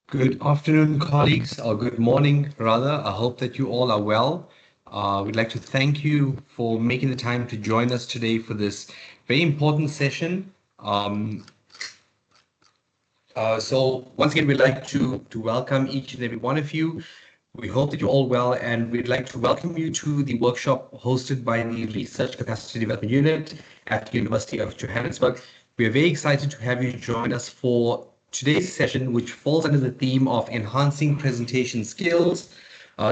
Good afternoon, colleagues, or good morning, rather. I hope that you all are well. We'd like to thank you for making the time to join us today for this very important session. So once again, we'd like to welcome each and every one of you. We hope that you're all well, and we'd like to welcome you to the workshop hosted by the Research Capacity Development Unit at the University of Johannesburg. We are very excited to have you join us for today's session, which falls under the theme of enhancing presentation skills.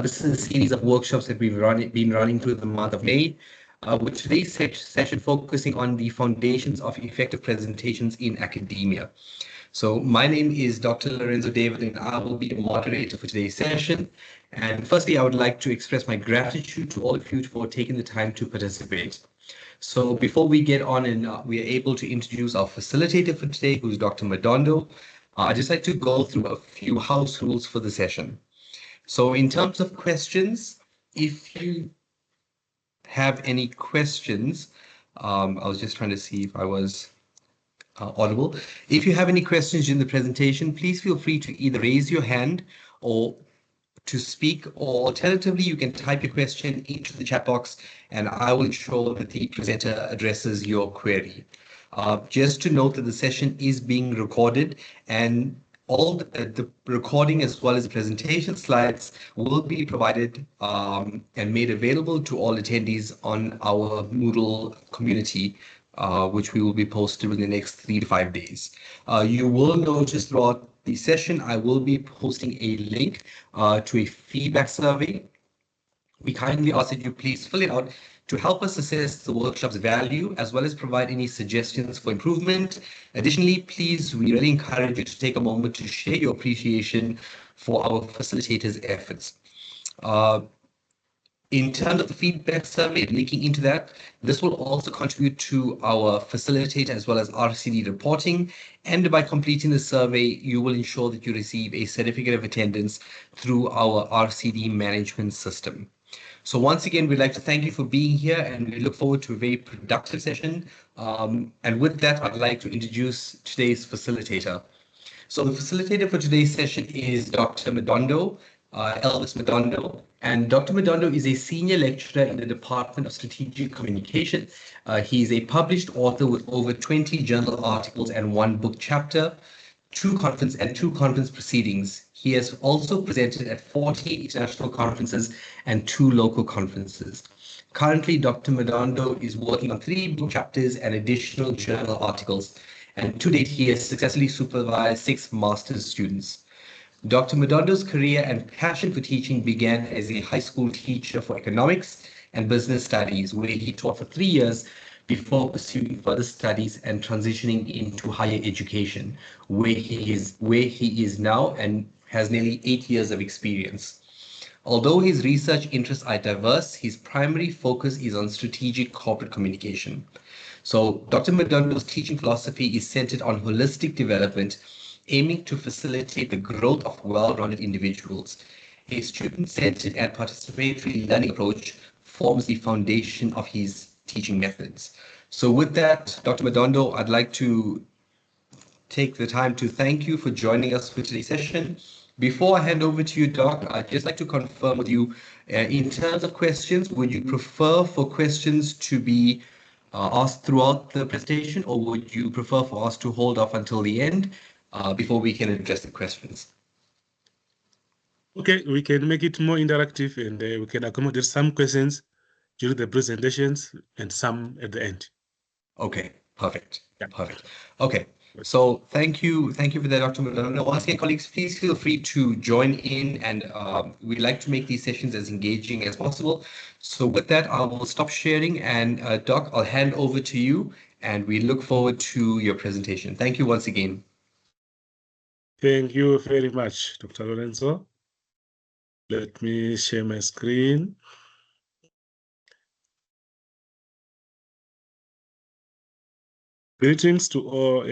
This is a series of workshops that we've been running through the month of May, with today's session focusing on the foundations of effective presentations in academia. So my name is Dr. Lorenzo David, and I will be the moderator for today's session. And firstly, I would like to express my gratitude to all of you for taking the time to participate. So before we get on and we are able to introduce our facilitator for today, who's Dr. Madondo, I'd just like to go through a few house rules for the session. So in terms of questions, if you have any questions, I was just trying to see if I was audible. If you have any questions during the presentation, please feel free to either raise your hand or to speak, or alternatively, you can type your question into the chat box and I will ensure that the presenter addresses your query. Just to note that the session is being recorded, and all the recording as well as the presentation slides will be provided and made available to all attendees on our Moodle community, which we will be posted within the next 3 to 5 days. You will notice throughout the session, I will be posting a link to a feedback survey. We kindly ask that you please fill it out to help us assess the workshop's value, as well as provide any suggestions for improvement. Additionally, please, we really encourage you to take a moment to share your appreciation for our facilitators' efforts. In terms of the feedback survey, linking into that, this will also contribute to our facilitator as well as RCD reporting. And by completing the survey, you will ensure that you receive a certificate of attendance through our RCD management system. So once again, we'd like to thank you for being here, and we look forward to a very productive session. And with that, I'd like to introduce today's facilitator. So the facilitator for today's session is Dr. Madondo, Elvis Madondo. And Dr. Madondo is a senior lecturer in the Department of Strategic Communication. He is a published author with over 20 journal articles and 1 book chapter, 2 conference proceedings. He has also presented at 40 international conferences and 2 local conferences. Currently, Dr. Madondo is working on 3 book chapters and additional journal articles, and to date, he has successfully supervised 6 master's students. Dr. Madondo's career and passion for teaching began as a high school teacher for economics and business studies, where he taught for 3 years before pursuing further studies and transitioning into higher education, where he is now and has nearly 8 years of experience. Although his research interests are diverse, his primary focus is on strategic corporate communication. So Dr. Madondo's teaching philosophy is centered on holistic development, aiming to facilitate the growth of well-rounded individuals. A student-centered and participatory learning approach forms the foundation of his teaching methods. So with that, Dr. Madondo, I'd like to take the time to thank you for joining us for today's session. Before I hand over to you, Doc, I'd just like to confirm with you, in terms of questions, would you prefer for questions to be asked throughout the presentation, or would you prefer for us to hold off until the end before we can address the questions? Okay, we can make it more interactive, and we can accommodate some questions during the presentations and some at the end. Okay, perfect. Yeah. Perfect. Okay, so thank you for that, Dr. Madondo. Once again, colleagues, please feel free to join in, and we'd like to make these sessions as engaging as possible. So with that, I will stop sharing, and Doc, I'll hand over to you, and we look forward to your presentation. Thank you once again. Thank you very much, Dr. Lorenzo. Let me share my screen. Greetings to all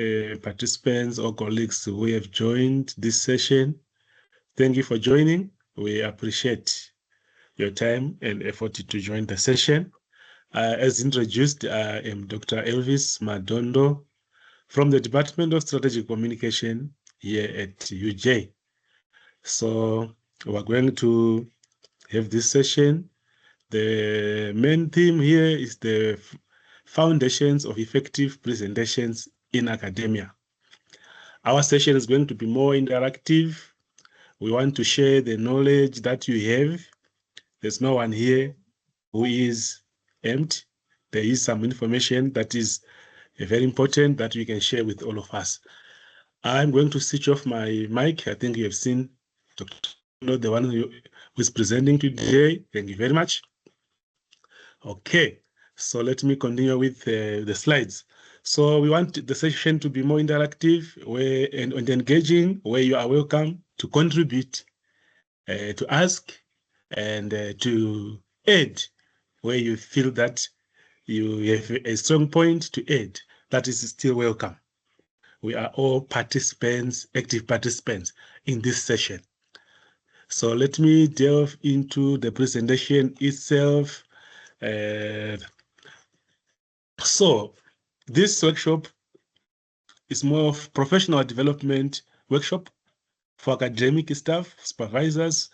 participants or colleagues who have joined this session. Thank you for joining. We appreciate your time and effort to join the session. As introduced, I am Dr. Elvis Madondo from the Department of Strategic Communication here at UJ. So we're going to have this session. The main theme here is the foundations of effective presentations in academia. Our session is going to be more interactive. We want to share the knowledge that you have. There's no one here who is empty. There is some information that is very important that we can share with all of us. I'm going to switch off my mic. I think you have seen Dr. the one who is presenting today. Thank you very much. Okay, so let me continue with the slides. So we want the session to be more interactive and engaging, where you are welcome to contribute, to ask, and to add, where you feel that you have a strong point to add. That is still welcome. We are all participants, active participants in this session. So let me delve into the presentation itself. So this workshop is more of professional development workshop for academic staff, supervisors,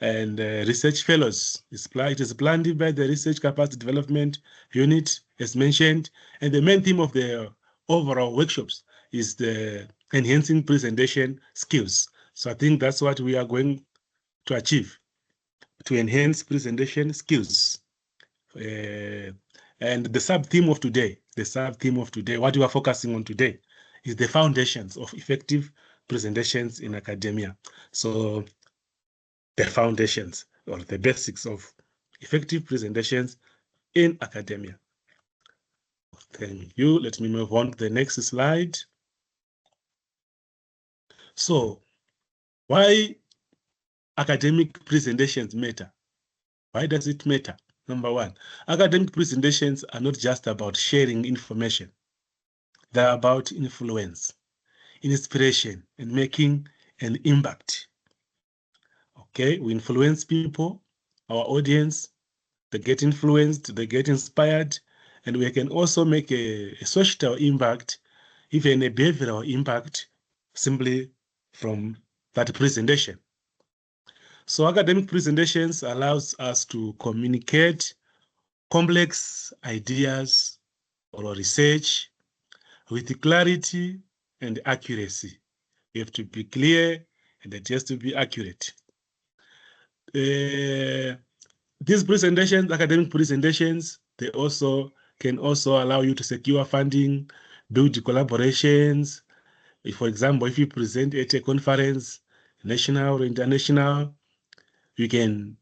and research fellows. It is planned by the Research Capacity Development Unit, as mentioned, and the main theme of the overall workshops is the enhancing presentation skills. So I think that's what we are going to achieve, to enhance presentation skills. And the sub-theme of today, what we are focusing on today is the foundations of effective presentations in academia. So the foundations or the basics of effective presentations in academia. Thank you. Let me move on to the next slide. So why academic presentations matter? Why does it matter? Number one, academic presentations are not just about sharing information. They're about influence, inspiration, and making an impact. Okay, we influence people, our audience, they get influenced, they get inspired, and we can also make a social impact, even a behavioral impact, simply from that presentation. So academic presentations allows us to communicate complex ideas or research with clarity and accuracy. You have to be clear and it has to be accurate. These presentations, academic presentations, they can also allow you to secure funding, build collaborations. For example, if you present at a conference, national or international, you can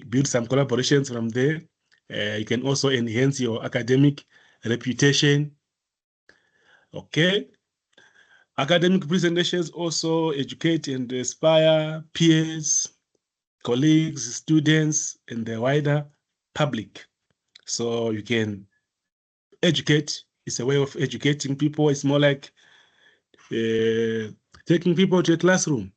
build some collaborations from there. You can also enhance your academic reputation. Okay. Academic presentations also educate and inspire peers, colleagues, students, and the wider public. So you can educate. It's a way of educating people. It's more like taking people to a classroom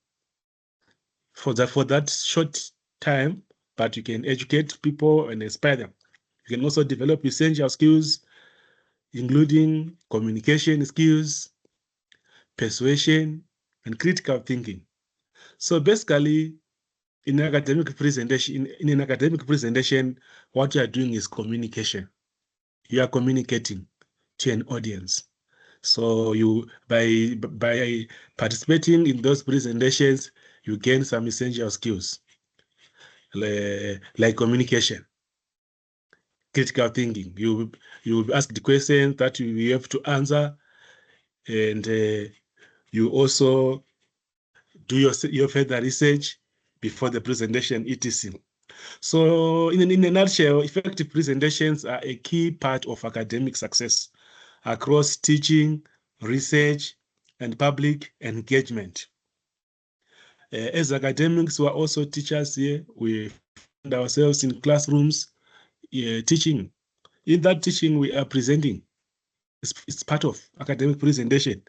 for that short time, but you can educate people and inspire them. You can also develop essential skills, including communication skills, persuasion, and critical thinking. So basically, in an academic presentation, what you are doing is communication. You are communicating to an audience. So you by participating in those presentations, you gain some essential skills like communication, critical thinking. You ask the questions that you have to answer, and you also do your further research before the presentation, etc. So in a nutshell, effective presentations are a key part of academic success across teaching, research, and public engagement. As academics who are also teachers here, we find ourselves in classrooms teaching. In that teaching, we are presenting. It's part of academic presentation.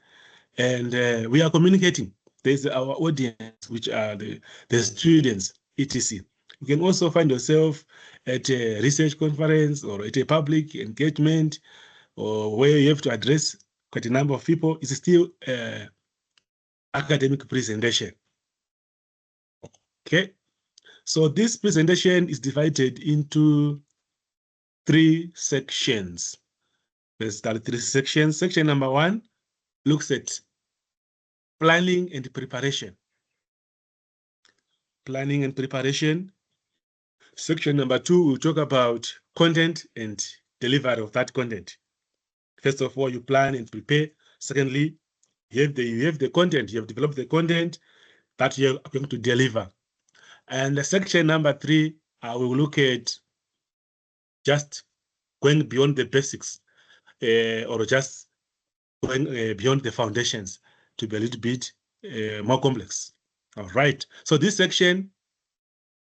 And we are communicating. There's our audience, which are the students, etc. You can also find yourself at a research conference or at a public engagement or where you have to address quite a number of people. It's still academic presentation. Okay, so this presentation is divided into 3 sections. Let's start 3 sections. Section number 1 looks at planning and preparation. Planning and preparation. Section number 2 will talk about content and delivery of that content. First of all, you plan and prepare. Secondly, you have the content, you have developed the content that you're going to deliver. And the section number 3, we will look at just going beyond the basics, or just going beyond the foundations to be a little bit more complex. All right. So this section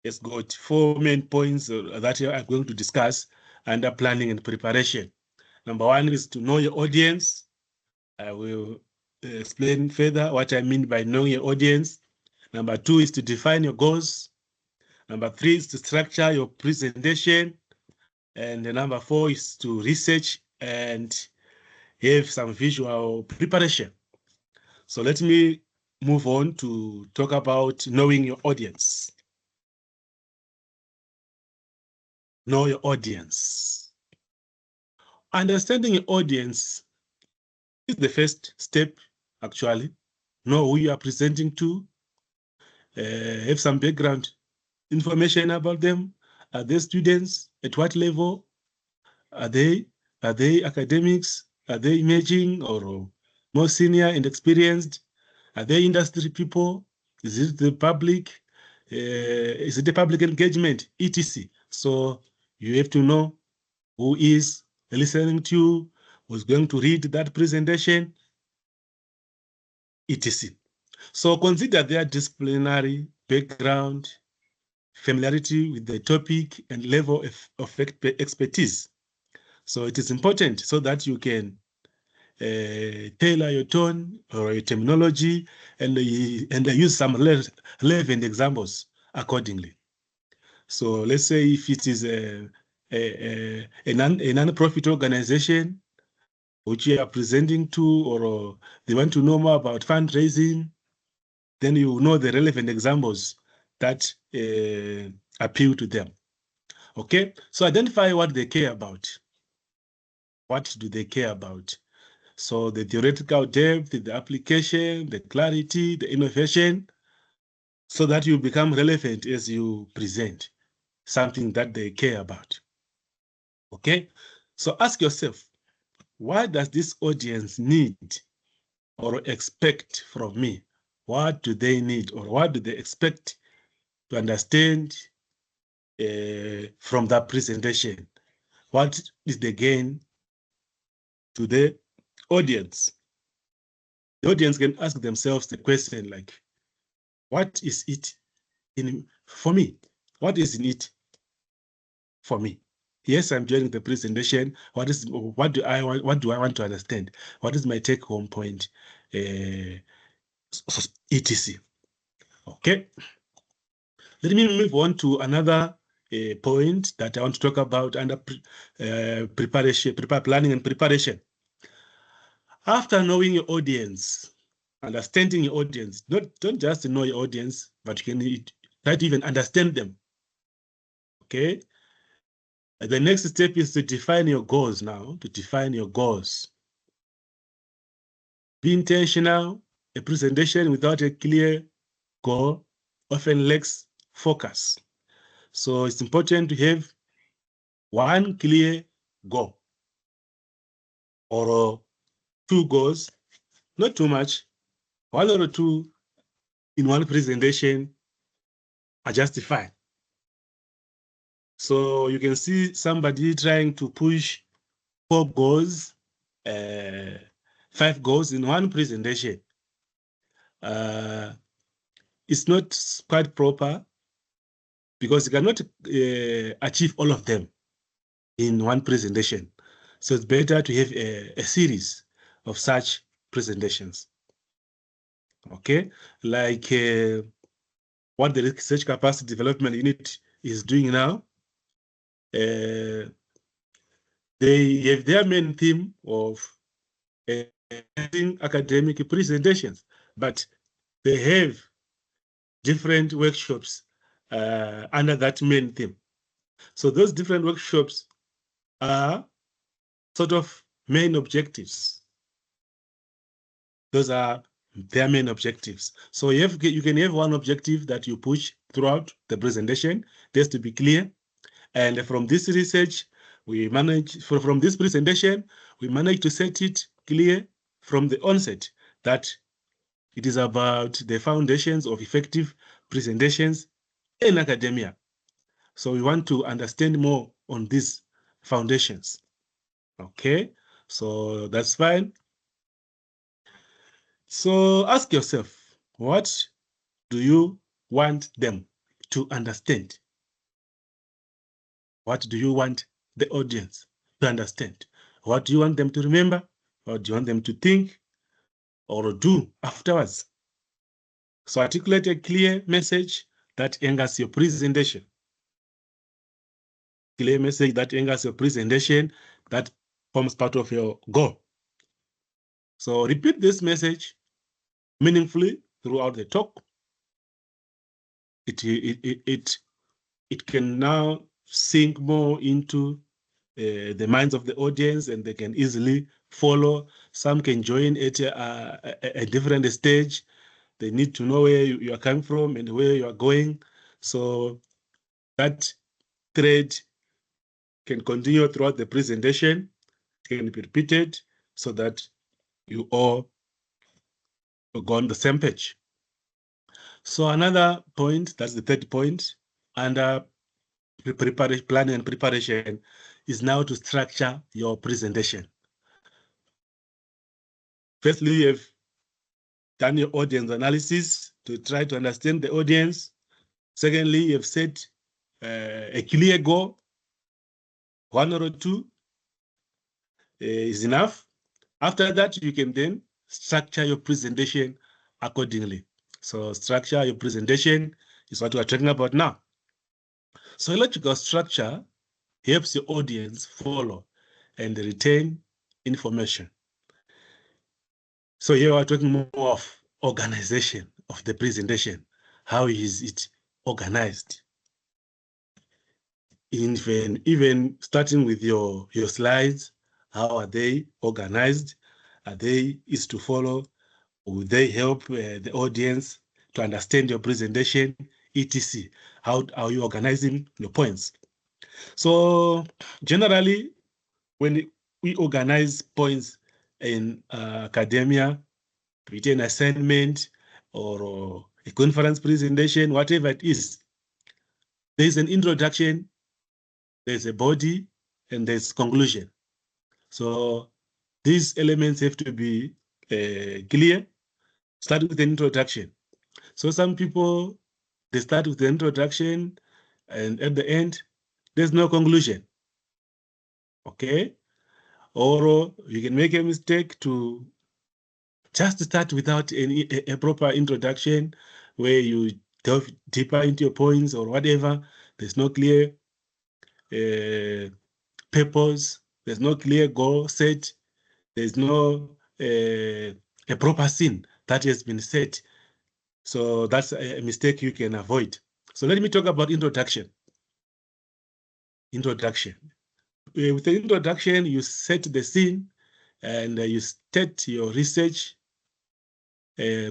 has got 4 main points that I'm going to discuss under planning and preparation. Number 1 is to know your audience. I will explain further what I mean by knowing your audience. Number 2 is to define your goals. Number 3 is to structure your presentation. And the number 4 is to research and have some visual preparation. So let me move on to talk about knowing your audience. Know your audience. Understanding your audience is the first step, actually. Know who you are presenting to, have some background information about them. Are they students? At what level? Are they academics? Are they emerging or more senior and experienced? Are they industry people? Is it the public? Is it the public engagement? etc. So you have to know who is listening to you, who's going to read that presentation, etc. So consider their disciplinary background, familiarity with the topic, and level of expertise. So it is important so that you can tailor your tone or your terminology and use some relevant examples accordingly. So let's say if it is a non-profit organization which you are presenting to, or they want to know more about fundraising, then you know the relevant examples that appeal to them. Okay, so identify what they care about. What do they care about? So the theoretical depth, the application, the clarity, the innovation, so that you become relevant as you present something that they care about. Okay, so ask yourself, what does this audience need or expect from me? What do they need or what do they expect to understand from that presentation? What is the gain to the audience? The audience can ask themselves the question like, what is it for me? What is in it for me? Yes, I'm joining the presentation. What do I want to understand? What is my take-home point? etc. Okay. Let me move on to another point that I want to talk about under planning and preparation. After knowing your audience, understanding your audience, don't just know your audience, but you can try to even understand them. Okay. The next step is to define your goals now, to define your goals. Be intentional. A presentation without a clear goal often lacks focus. So it's important to have one clear goal or 2 goals, not too much. 1 or 2 in one presentation are justified. So you can see somebody trying to push 4 goals, 5 goals in one presentation. It's not quite proper because you cannot achieve all of them in one presentation. So it's better to have a series of such presentations. Okay, like what the Research Capacity Development Unit is doing now. They have their main theme of academic presentations, but they have different workshops under that main theme. So those different workshops are sort of main objectives. Those are their main objectives. So you can have one objective that you push throughout the presentation, just to be clear. And from this research, we manage, from this presentation, we manage to set it clear from the onset that it is about the foundations of effective presentations in academia. So we want to understand more on these foundations. Okay, so that's fine. So ask yourself, what do you want them to understand? What do you want the audience to understand? What do you want them to remember? What do you want them to think or do afterwards? So articulate a clear message that anchors your presentation. Clear message that anchors your presentation, that forms part of your goal. So repeat this message meaningfully throughout the talk. It can now sink more into the minds of the audience, and they can easily follow. Some can join at a different stage. They need to know where you are coming from and where you are going. So that thread can continue throughout the presentation, can be repeated so that you all go on the same page. So another point, that's the third point, under planning and preparation, is now to structure your presentation. Firstly, you have done your audience analysis to try to understand the audience. Secondly, you have set a clear goal. One or two is enough. After that, you can then structure your presentation accordingly. So structure your presentation is what we're talking about now. So logical structure helps your audience follow and retain information. So here we're talking more of organization of the presentation. How is it organized? Even starting with your slides, how are they organized? Are they easy to follow? Will they help the audience to understand your presentation, etc.? How are you organizing your points? So generally, when we organize points in academia, be it an assignment or a conference presentation, whatever it is, there's an introduction, there's a body, and there's conclusion. So these elements have to be clear. Start with an introduction. So some people, they start with the introduction, and at the end, there's no conclusion. Okay? Or you can make a mistake to just start without a proper introduction where you delve deeper into your points or whatever. There's no clear purpose. There's no clear goal set. There's no a proper scene that has been set. So that's a mistake you can avoid. So let me talk about introduction. Introduction. With the introduction, you set the scene and you state your research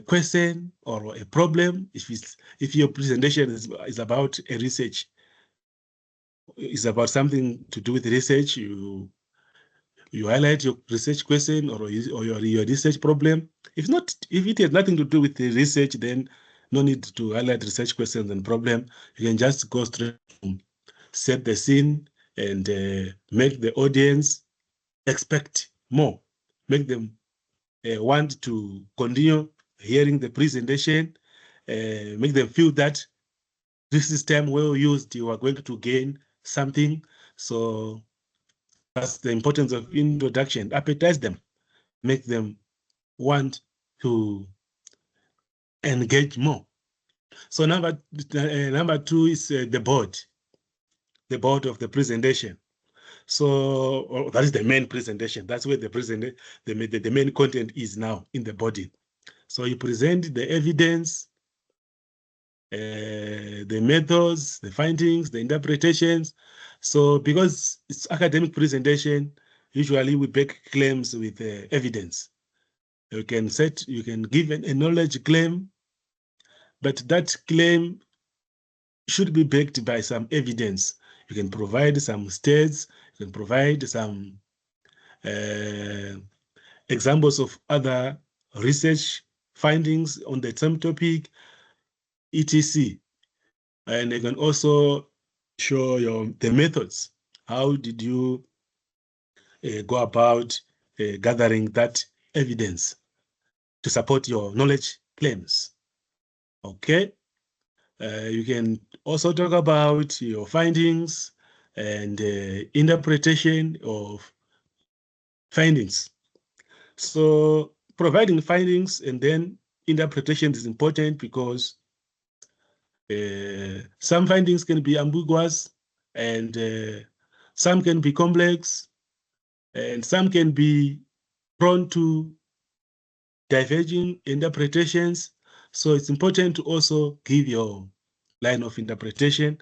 question or a problem. If your presentation is about a research, is about something to do with research, you highlight your research question or your research problem. If it has nothing to do with the research, then no need to highlight research questions and problem. You can just go straight to set the scene and make the audience expect more, make them want to continue hearing the presentation, make them feel that this is time well used, you are going to gain something. So that's the importance of introduction. Appetize them, make them want to engage more. So number two is the board of the presentation. So that is the main presentation. That's where the main content is now in the body. So you present the evidence, the methods, the findings, the interpretations. So because it's academic presentation, usually we back claims with evidence. You can give a knowledge claim, but that claim should be backed by some evidence. You can provide some states, you can provide some examples of other research findings on the same topic, etc. And you can also show the methods. How did you go about gathering that evidence to support your knowledge claims? Okay. You can also talk about your findings and interpretation of findings. So providing findings and then interpretation is important because some findings can be ambiguous and some can be complex and some can be prone to diverging interpretations. So it's important to also give your line of interpretation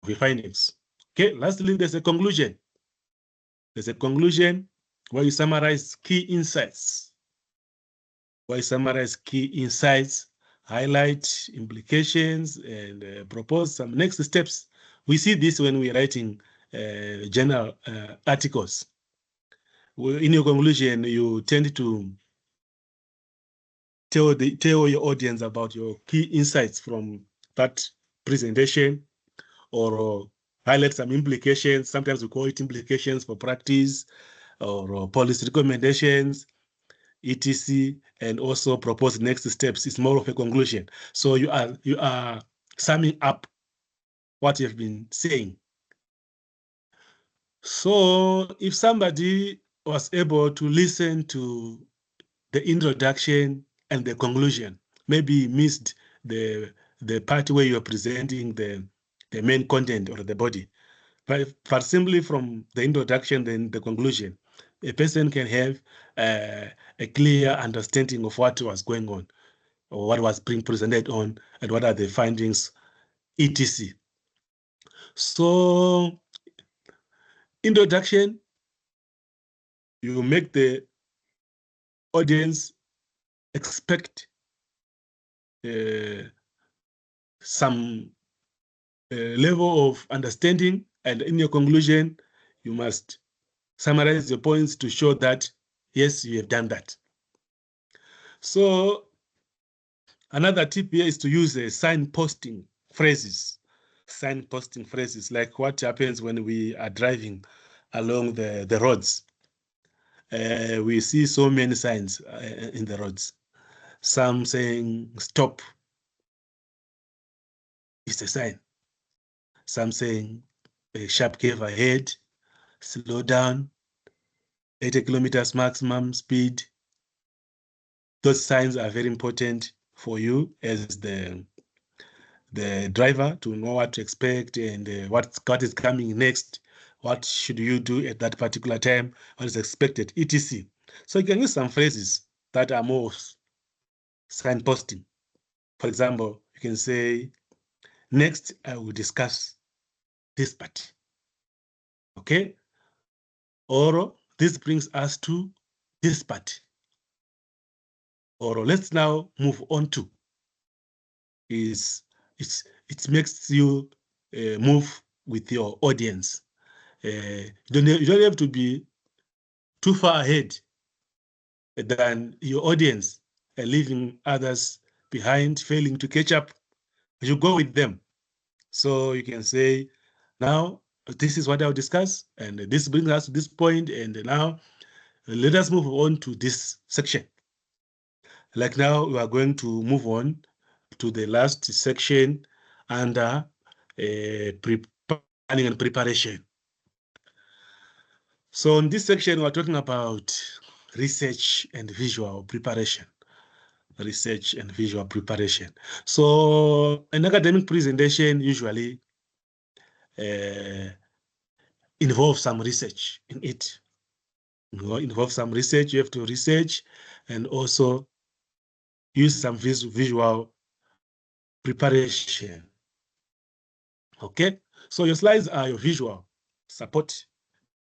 of your findings. Okay, lastly, there's a conclusion. There's a conclusion where you summarize key insights. Highlight implications, and propose some next steps. We see this when we're writing journal articles. In your conclusion, you tend to tell your audience about your key insights from that presentation, or highlight some implications. Sometimes we call it implications for practice, or policy recommendations, etc., and also propose next steps. It's more of a conclusion. So you are summing up what you've been saying. So if somebody was able to listen to the introduction and the conclusion, maybe missed the part where you're presenting the main content or the body, but simply from the introduction then the conclusion, a person can have a clear understanding of what was going on, or what was being presented on, and what are the findings, etc. So introduction, you make the audience expect some level of understanding, and in your conclusion, you must summarize your points to show that, yes, you have done that. So another tip here is to use signposting phrases. Signposting phrases, like what happens when we are driving along the roads. We see so many signs in the roads. Some saying stop, it's a sign. Some saying a sharp curve ahead, slow down, 80 kilometers maximum speed. Those signs are very important for you as the driver to know what to expect and what is coming next. What should you do at that particular time? What is expected, etc. So you can use some phrases that are more signposting. For example, you can say, next, I will discuss this part. Okay? Or this brings us to this part. Or let's now move on to. It makes you move with your audience. You don't have to be too far ahead than your audience, leaving others behind, failing to catch up. You go with them. So you can say, now, this is what I'll discuss, and this brings us to this point, and now let us move on to this section. Like now, we are going to move on to the last section under planning and preparation. So in this section, we're talking about research and visual preparation. Research and visual preparation. So an academic presentation usually involves some research in it. Involve some research, you have to research and also use some visual preparation. Okay, so your slides are your visual support.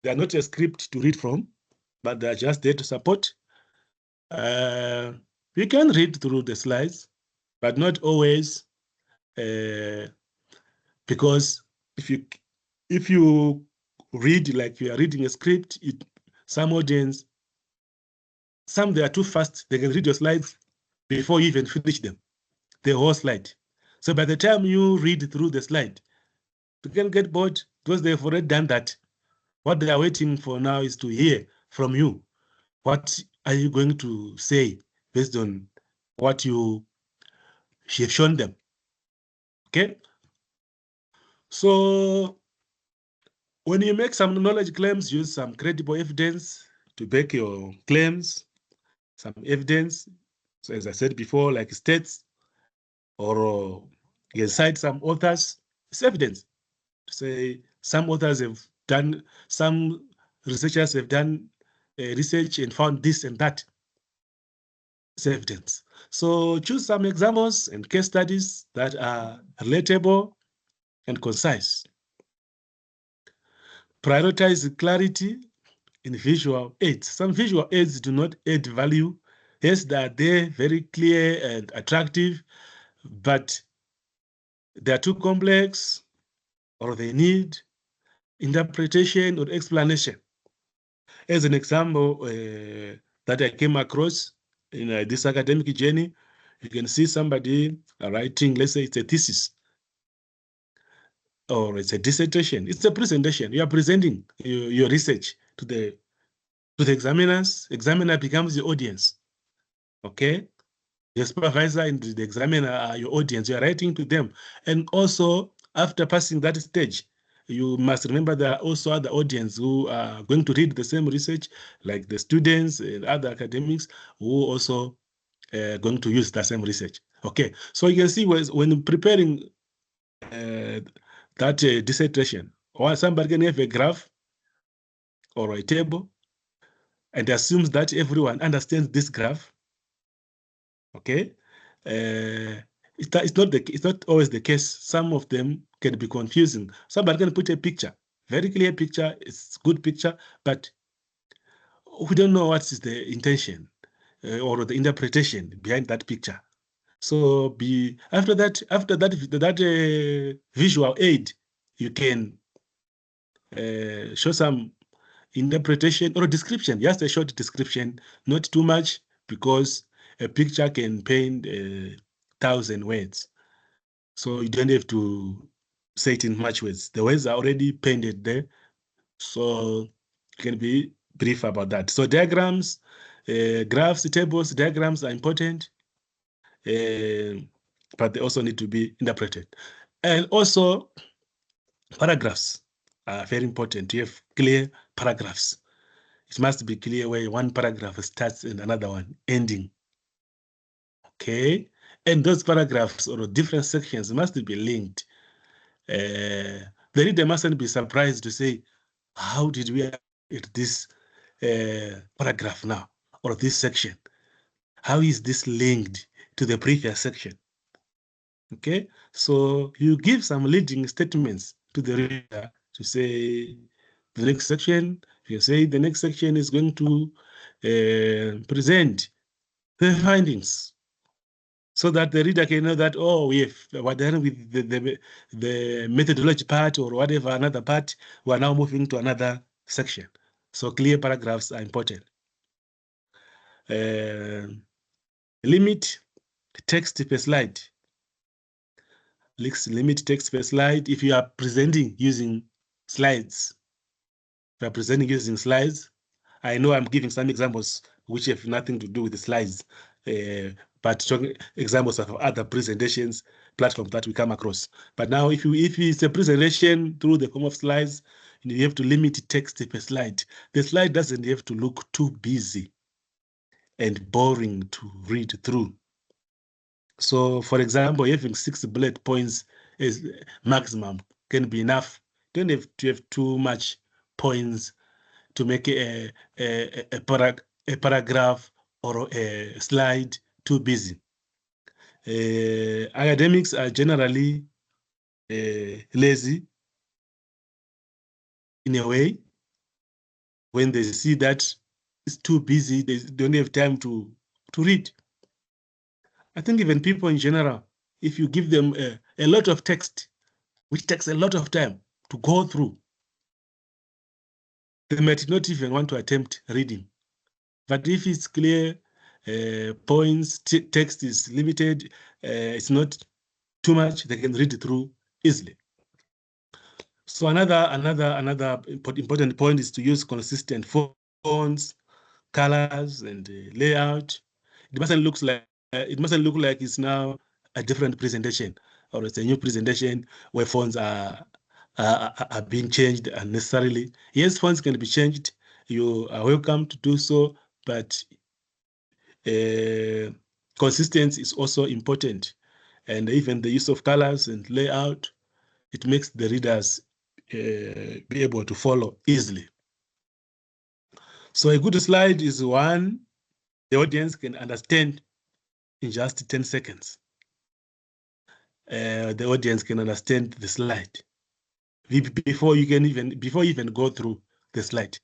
They are not a script to read from, but they are just there to support. You can read through the slides, but not always, because if you read like you are reading a script, some audience, they are too fast. They can read your slides before you even finish them, the whole slide. So by the time you read through the slide, you can get bored because they've already done that. What they are waiting for now is to hear from you. What are you going to say based on what you have shown them? Okay. So when you make some knowledge claims, use some credible evidence to back your claims. Some evidence, so as I said before, like states, or you cite some authors. It's evidence. Say some authors have done, some researchers have done research and found this and that. It's evidence. So choose some examples and case studies that are relatable and concise. Prioritize clarity in visual aids. Some visual aids do not add value. Yes, they are there, very clear and attractive, but they are too complex, or they need interpretation or explanation. As an example that I came across in this academic journey, you can see somebody writing, let's say it's a thesis, or it's a dissertation. It's a presentation. You are presenting your research to the examiners. Examiner becomes the audience. Okay? Your supervisor and the examiner are your audience. You are writing to them. And also, after passing that stage, you must remember there are also other audience who are going to read the same research, like the students and other academics who also going to use the same research. Okay, so you can see when preparing that dissertation, or somebody can have a graph or a table and assumes that everyone understands this graph. Okay, it's not always the case. Some of them can be confusing. Somebody can put a picture, very clear picture, it's good picture, but we don't know what is the intention or the interpretation behind that picture. So after that visual aid, you can show some interpretation or description, just a short description, not too much, because a picture can paint 1,000 words. So you don't have to say it in much words. The words are already painted there. So you can be brief about that. So diagrams, graphs, tables, diagrams are important, but they also need to be interpreted. And also paragraphs are very important. You have clear paragraphs. It must be clear where one paragraph starts and another one ending. Okay, and those paragraphs or different sections must be linked. The reader mustn't be surprised to say, how did we get this paragraph now, or this section? How is this linked to the previous section? Okay, so you give some leading statements to the reader to say the next section. You say the next section is going to present the findings, so that the reader can know that, oh, we're done with the methodology part or whatever, another part, we're now moving to another section. So clear paragraphs are important. Limit text per slide. Limit text per slide if you are presenting using slides. If you are presenting using slides, I know I'm giving some examples which have nothing to do with the slides, but examples of other presentations platforms that we come across. But now, if it's a presentation through the form of slides, you have to limit text per slide. The slide doesn't have to look too busy and boring to read through. So, for example, having 6 bullet points is maximum can be enough. You don't have to have too much points to make a paragraph or a slide too busy. Academics are generally lazy in a way. When they see that it's too busy, they don't have time to read. I think even people in general, if you give them a lot of text, which takes a lot of time to go through, they might not even want to attempt reading. But if it's clear, points, text is limited, it's not too much, they can read through easily. So another important point is to use consistent fonts, colors, and layout. It mustn't look like it's now a different presentation or it's a new presentation where fonts are being changed unnecessarily. Yes, fonts can be changed. You are welcome to do so, but consistency is also important. And even the use of colors and layout, it makes the readers be able to follow easily. So a good slide is one the audience can understand in just 10 seconds. The audience can understand the slide. Before you even go through the slide,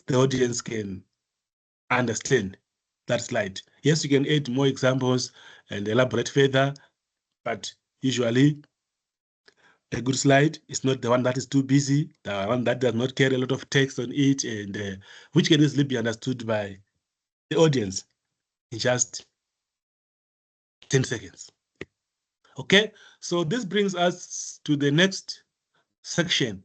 the audience can understand that slide. Yes, you can add more examples and elaborate further, but usually a good slide is not the one that is too busy, the one that does not carry a lot of text on it, and which can easily be understood by the audience in just 10 seconds. Okay, so this brings us to the next section,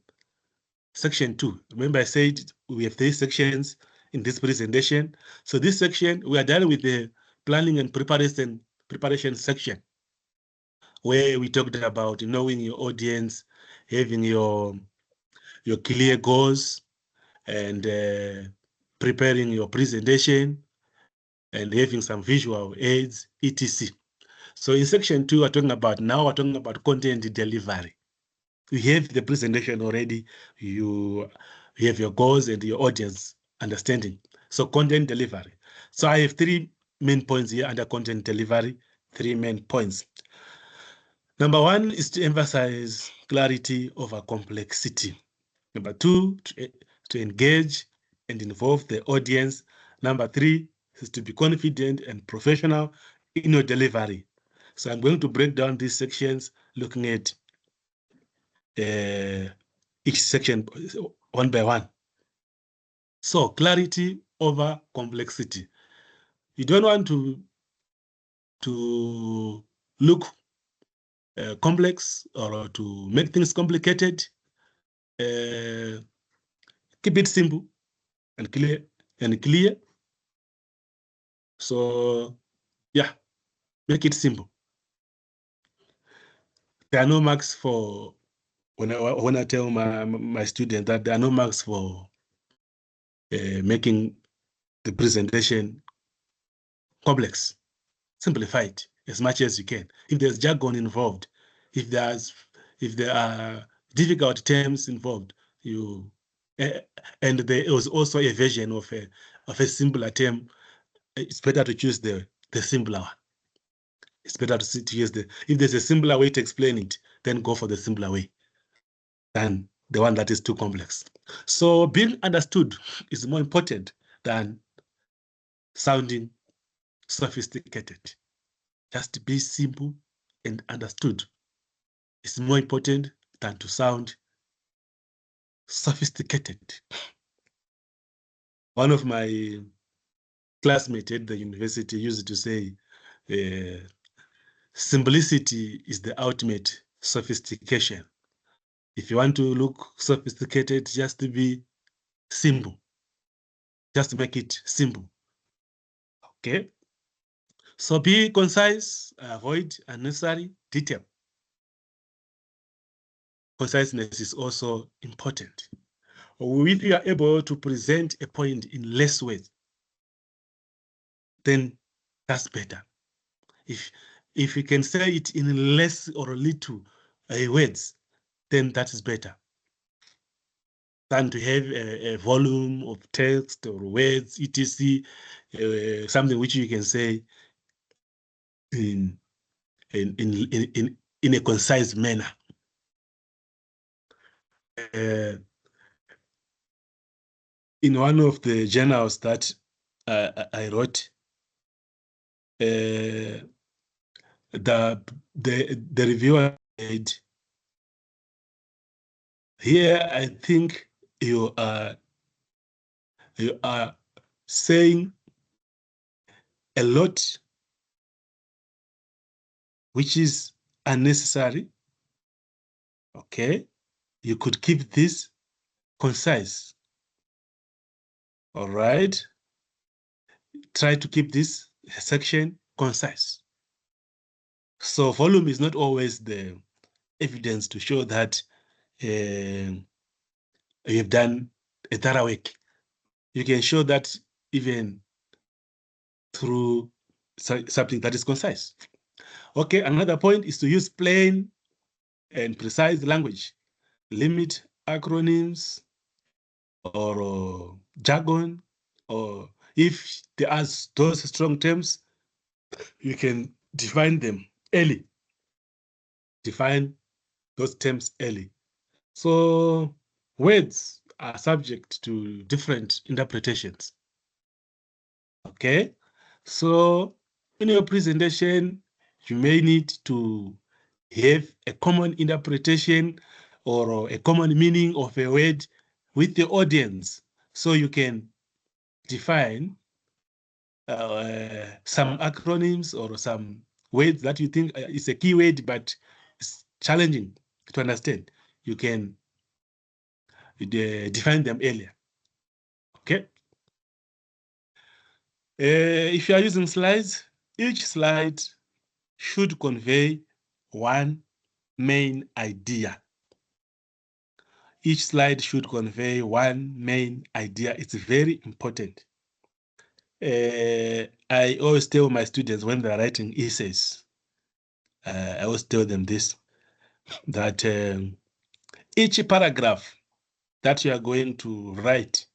section 2. Remember I said we have 3 sections in this presentation. So this section, we are done with the planning and preparation section, where we talked about knowing your audience, having your clear goals, and preparing your presentation, and having some visual aids, etc. So in section 2, we're talking about content delivery. You have the presentation already, you have your goals and your audience understanding. So content delivery. So I have 3 main points here under content delivery, 3 main points. Number 1 is to emphasize clarity over complexity. Number 2, to engage and involve the audience. Number 3 is to be confident and professional in your delivery. So I'm going to break down these sections looking at each section one by one. So clarity over complexity. You don't want to look complex or to make things complicated. Keep it simple and clear. So yeah, make it simple. There are no marks for when I tell my students that there are no marks for making the presentation complex. Simplify it as much as you can. If there's jargon involved, if there are difficult terms involved, and there was also a version of a simpler term, it's better to choose the simpler one. It's better to use if there's a simpler way to explain it, then go for the simpler way than the one that is too complex. So being understood is more important than sounding sophisticated. Just be simple and understood. It's more important than to sound sophisticated. One of my classmates at the university used to say, simplicity is the ultimate sophistication. If you want to look sophisticated, just be simple. Just make it simple. Okay? So be concise, avoid unnecessary detail. Conciseness is also important. If you are able to present a point in less words, then that's better. If you can say it in less or little words, then that is better than to have a volume of text or words, etc., something which you can say in in a concise manner. In one of the journals that I wrote, the reviewer said, here I think you are saying a lot which is unnecessary. Okay, you could keep this concise. All right, try to keep this section concise. So volume is not always the evidence to show that you've done a thorough work. You can show that even through something that is concise. Okay, another point is to use plain and precise language. Limit acronyms or jargon, or if there are those strong terms, you can define them early. Define those terms early. So words are subject to different interpretations. Okay, so in your presentation, you may need to have a common interpretation or a common meaning of a word with the audience, so you can define some acronyms or some words that you think is a key word but it's challenging to understand. You can define them earlier. Okay. If you are using slides, each slide should convey one main idea. Each slide should convey one main idea. It's very important. I always tell my students when they're writing essays, I always tell them this, that each paragraph that you are going to write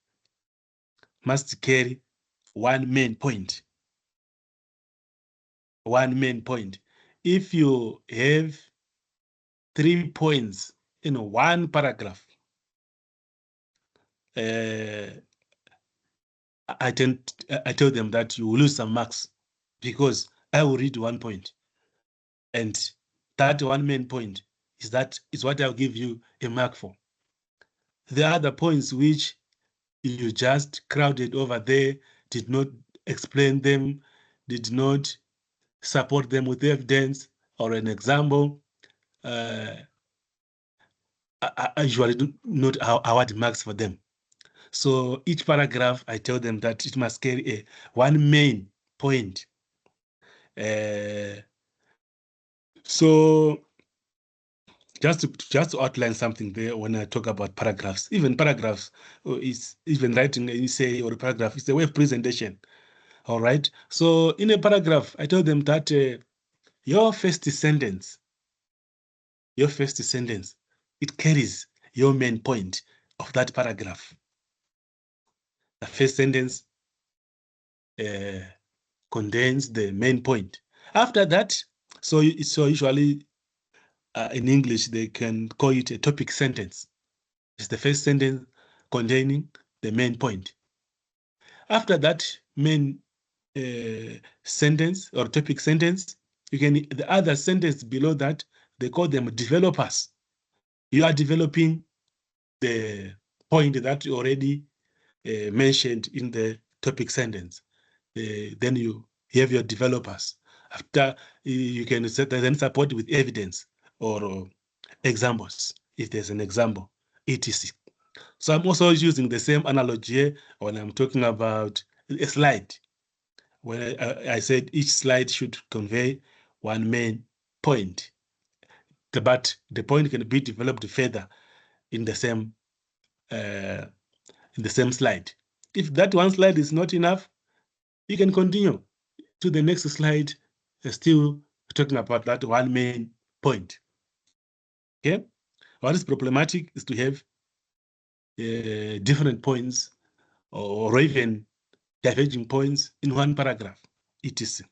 must carry one main point. One main point. If you have 3 points in one paragraph, I tell them that you will lose some marks, because I will read 1 point, and that one main point is what I'll give you a mark for. The other points which you just crowded over there, did not explain them, did not support them with evidence or an example, I usually do not award marks for them. So each paragraph, I tell them that it must carry one main point. So just to outline something there, when I talk about paragraphs, even paragraphs is even writing an essay or a paragraph is a way of presentation. All right. So in a paragraph, I tell them that your first sentence, it carries your main point of that paragraph. The first sentence contains the main point. After that, so usually in English, they can call it a topic sentence. It's the first sentence containing the main point. After that main sentence or topic sentence, the other sentence below that, they call them developers. You are developing the point that you already mentioned in the topic sentence. Then you have your developers. After, you can then support with evidence or examples, if there's an example, etc. So I'm also using the same analogy here when I'm talking about a slide. When I said each slide should convey one main point, but the point can be developed further in the same slide. If that one slide is not enough, you can continue to the next slide, still talking about that one main point. Okay, what is problematic is to have different points or even diverging points in one paragraph, etc.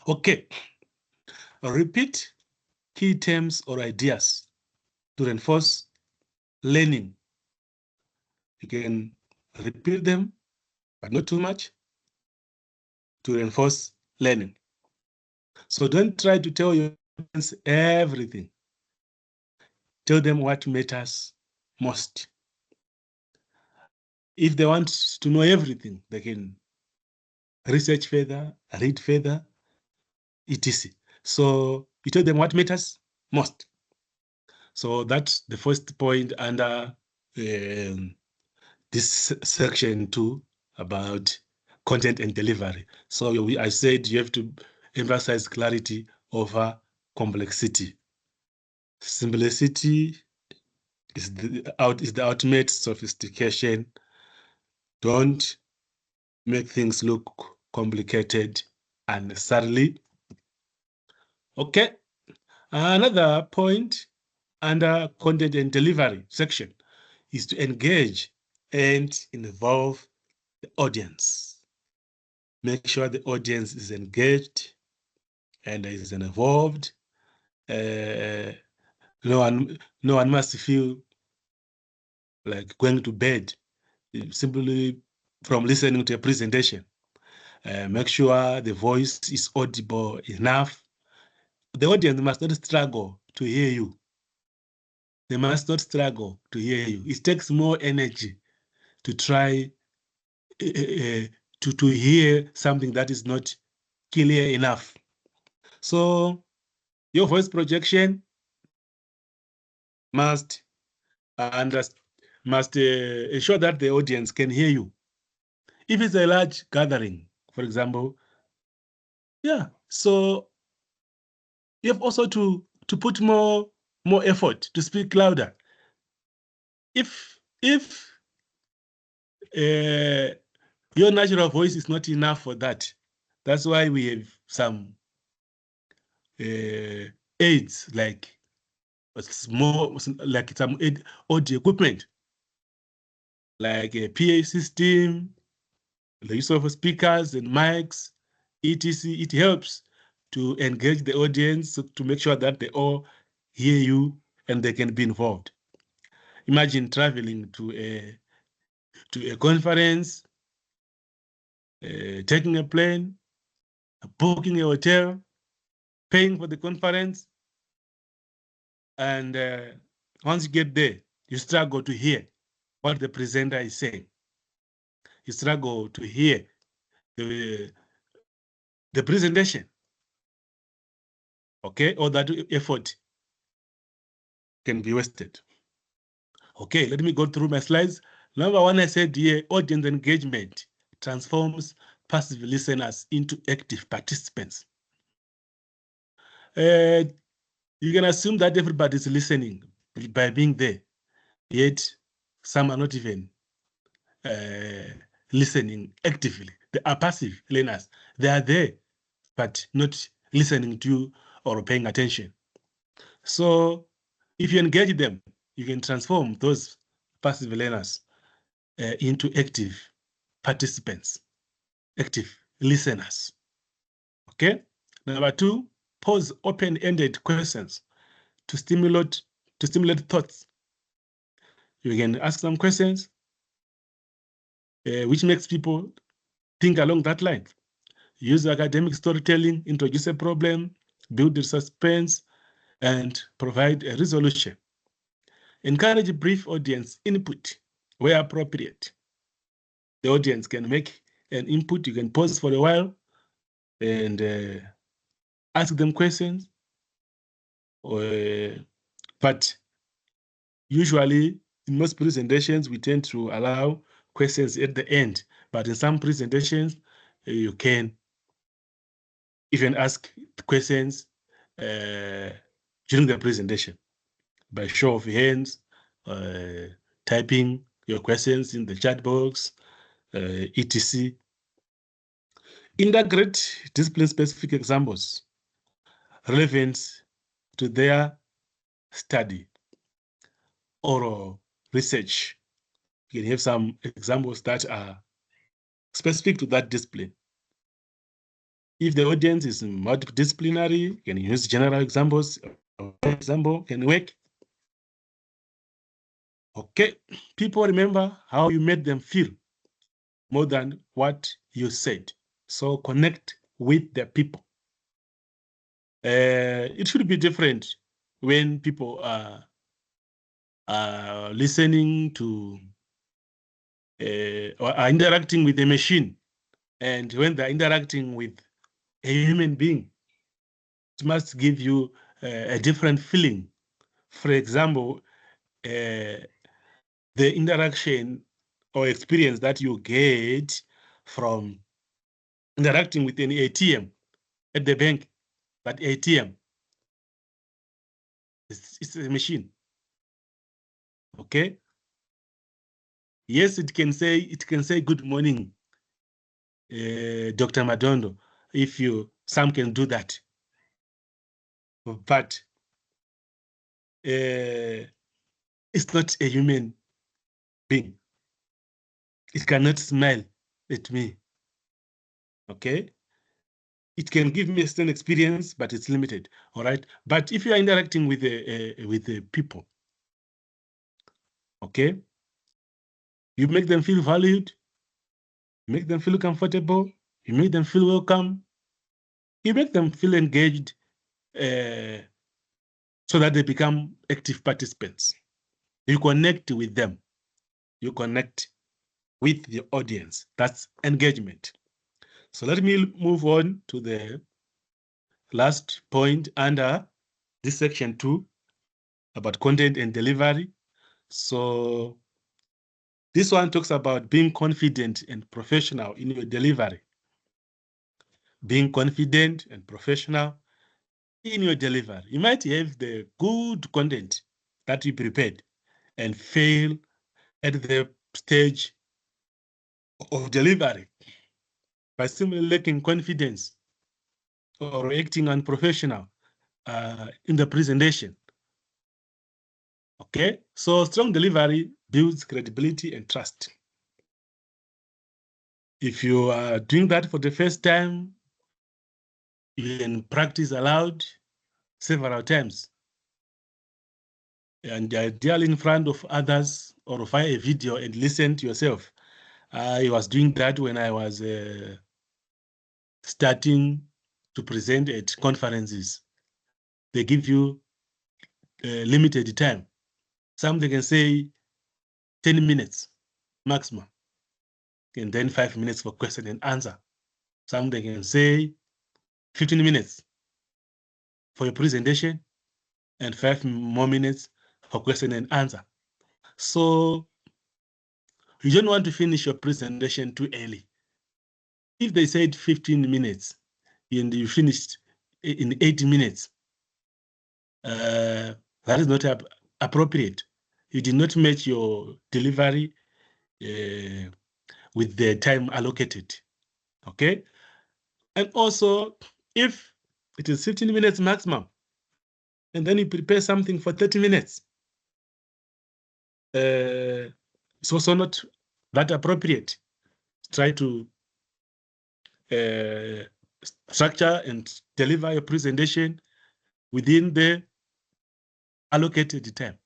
Okay, Repeat key terms or ideas to reinforce learning. You can repeat them, but not too much, to reinforce learning. So don't try to tell your students everything. Tell them what matters most. If they want to know everything, they can research further, read further, etc. So you tell them what matters most. So that's the first point under this section 2 about content and delivery. So I said you have to emphasize clarity over complexity. Simplicity is the ultimate sophistication. Don't make things look complicated unnecessarily. Okay. Another point under content and delivery section is to engage and involve the audience. Make sure the audience is engaged and is involved. No one must feel like going to bed simply from listening to a presentation. Make sure the voice is audible enough. The audience must not struggle to hear you. They must not struggle to hear you. It takes more energy to try to hear something that is not clear enough. So your voice projection must ensure that the audience can hear you. If it's a large gathering, for example, yeah. So you have also to put more effort to speak louder. If your natural voice is not enough for that, that's why we have some aids like some audio equipment, like a PA system, the use of speakers and mics, etc. It helps to engage the audience to make sure that they all hear you and they can be involved. Imagine traveling to a conference, taking a plane, booking a hotel, paying for the conference, and once you get there, you struggle to hear what the presenter is saying. You struggle to hear the presentation, okay? All that effort can be wasted. Okay, let me go through my slides. Number one, I said here, audience engagement transforms passive listeners into active participants. You can assume that everybody is listening by being there, yet some are not even listening actively. They are passive learners. They are there, but not listening to you or paying attention. So if you engage them, you can transform those passive learners into active participants, active listeners. Okay. Number two, pose open-ended questions to stimulate thoughts. You can ask some questions which makes people think along that line. Use academic storytelling, introduce a problem, build the suspense, and provide a resolution. Encourage brief audience input where appropriate. The audience can make an input. You can pause for a while and ask them questions. But usually, in most presentations, we tend to allow questions at the end. But in some presentations, you can even ask questions during the presentation by show of hands, typing your questions in the chat box, etc. Integrate discipline-specific examples relevant to their study or research. You can have some examples that are specific to that discipline. If the audience is multidisciplinary, you can use general examples. Example can work. Okay, people remember how you made them feel more than what you said. So connect with the people. It should be different when people are listening to or are interacting with a machine, and when they're interacting with a human being, it must give you a different feeling. For example, the interaction or experience that you get from interacting with an ATM at the bank, that ATM, it's a machine. Okay. Yes, it can say good morning, Dr. Madondo, if some can do that. But it's not a human being. It cannot smile at me. Okay. It can give me a certain experience, but it's limited. All right. But if you are interacting with the people, okay, you make them feel valued, make them feel comfortable, you make them feel welcome, you make them feel engaged, so that they become active participants. You connect with them. You connect with the audience. That's engagement. So let me move on to the last point under this section 2 about content and delivery. So this one talks about being confident and professional in your delivery. Being confident and professional in your delivery. You might have the good content that you prepared and fail at the stage of delivery by simply lacking confidence or acting unprofessional in the presentation. Okay, so strong delivery builds credibility and trust. If you are doing that for the first time, you can practice aloud several times. And ideally in front of others or via a video and listen to yourself. I was doing that when I was starting to present at conferences. They give you limited time. Some they can say 10 minutes maximum, and then 5 minutes for question and answer. Some they can say 15 minutes for your presentation and 5 more minutes for question and answer. So you don't want to finish your presentation too early. If they said 15 minutes and you finished in 80 minutes, that is not appropriate. You did not match your delivery with the time allocated. Okay. And also, if it is 15 minutes maximum, and then you prepare something for 30 minutes, it's also not that appropriate. Try to structure and deliver your presentation within the allocated time.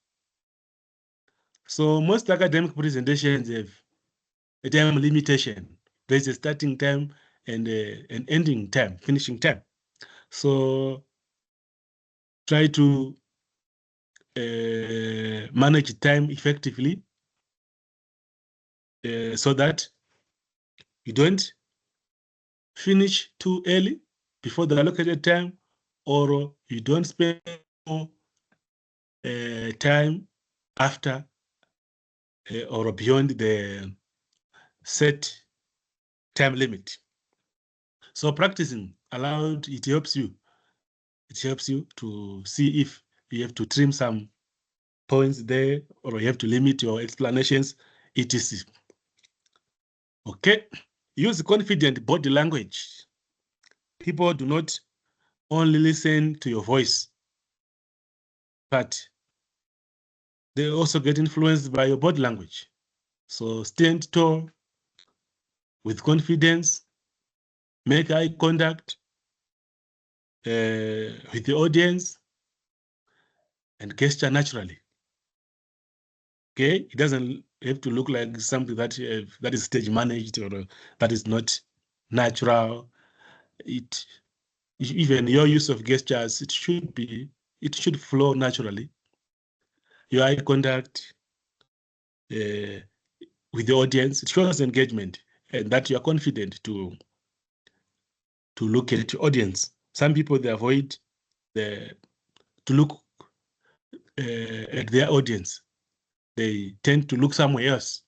So most academic presentations have a time limitation. There's a starting time and an ending time, finishing time. So try to manage time effectively so that you don't finish too early before the allocated time, or you don't spend more time after or beyond the set time limit. So practicing aloud, it helps you. It helps you to see if you have to trim some points there or you have to limit your explanations, etc. Okay, use confident body language. People do not only listen to your voice, but they also get influenced by your body language. So stand tall with confidence, make eye contact, with the audience and gesture naturally. Okay, it doesn't have to look like something that is stage managed or that is not natural. Even your use of gestures, it should flow naturally. Your eye contact with the audience, it shows engagement and that you are confident to look at your audience. Some people, they avoid to look at their audience. They tend to look somewhere else.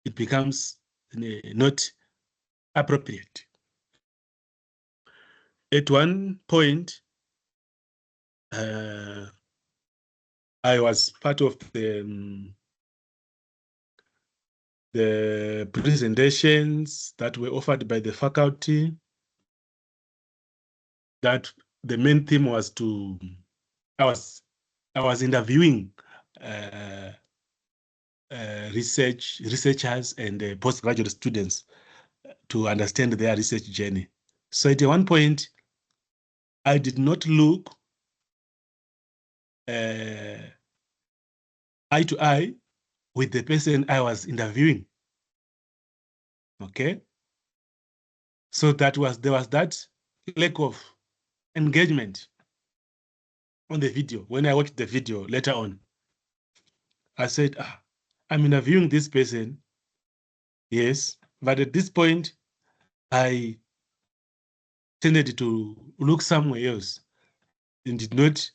It becomes not appropriate. At one point, I was part of the presentations that were offered by the faculty. That the main theme was I was interviewing researchers and postgraduate students to understand their research journey. So at one point, I did not look eye to eye with the person I was interviewing. Okay, so there was that lack of engagement on the video. When I watched the video later on, I said, I'm interviewing this person, yes, but at this point, I tended to look somewhere else and did not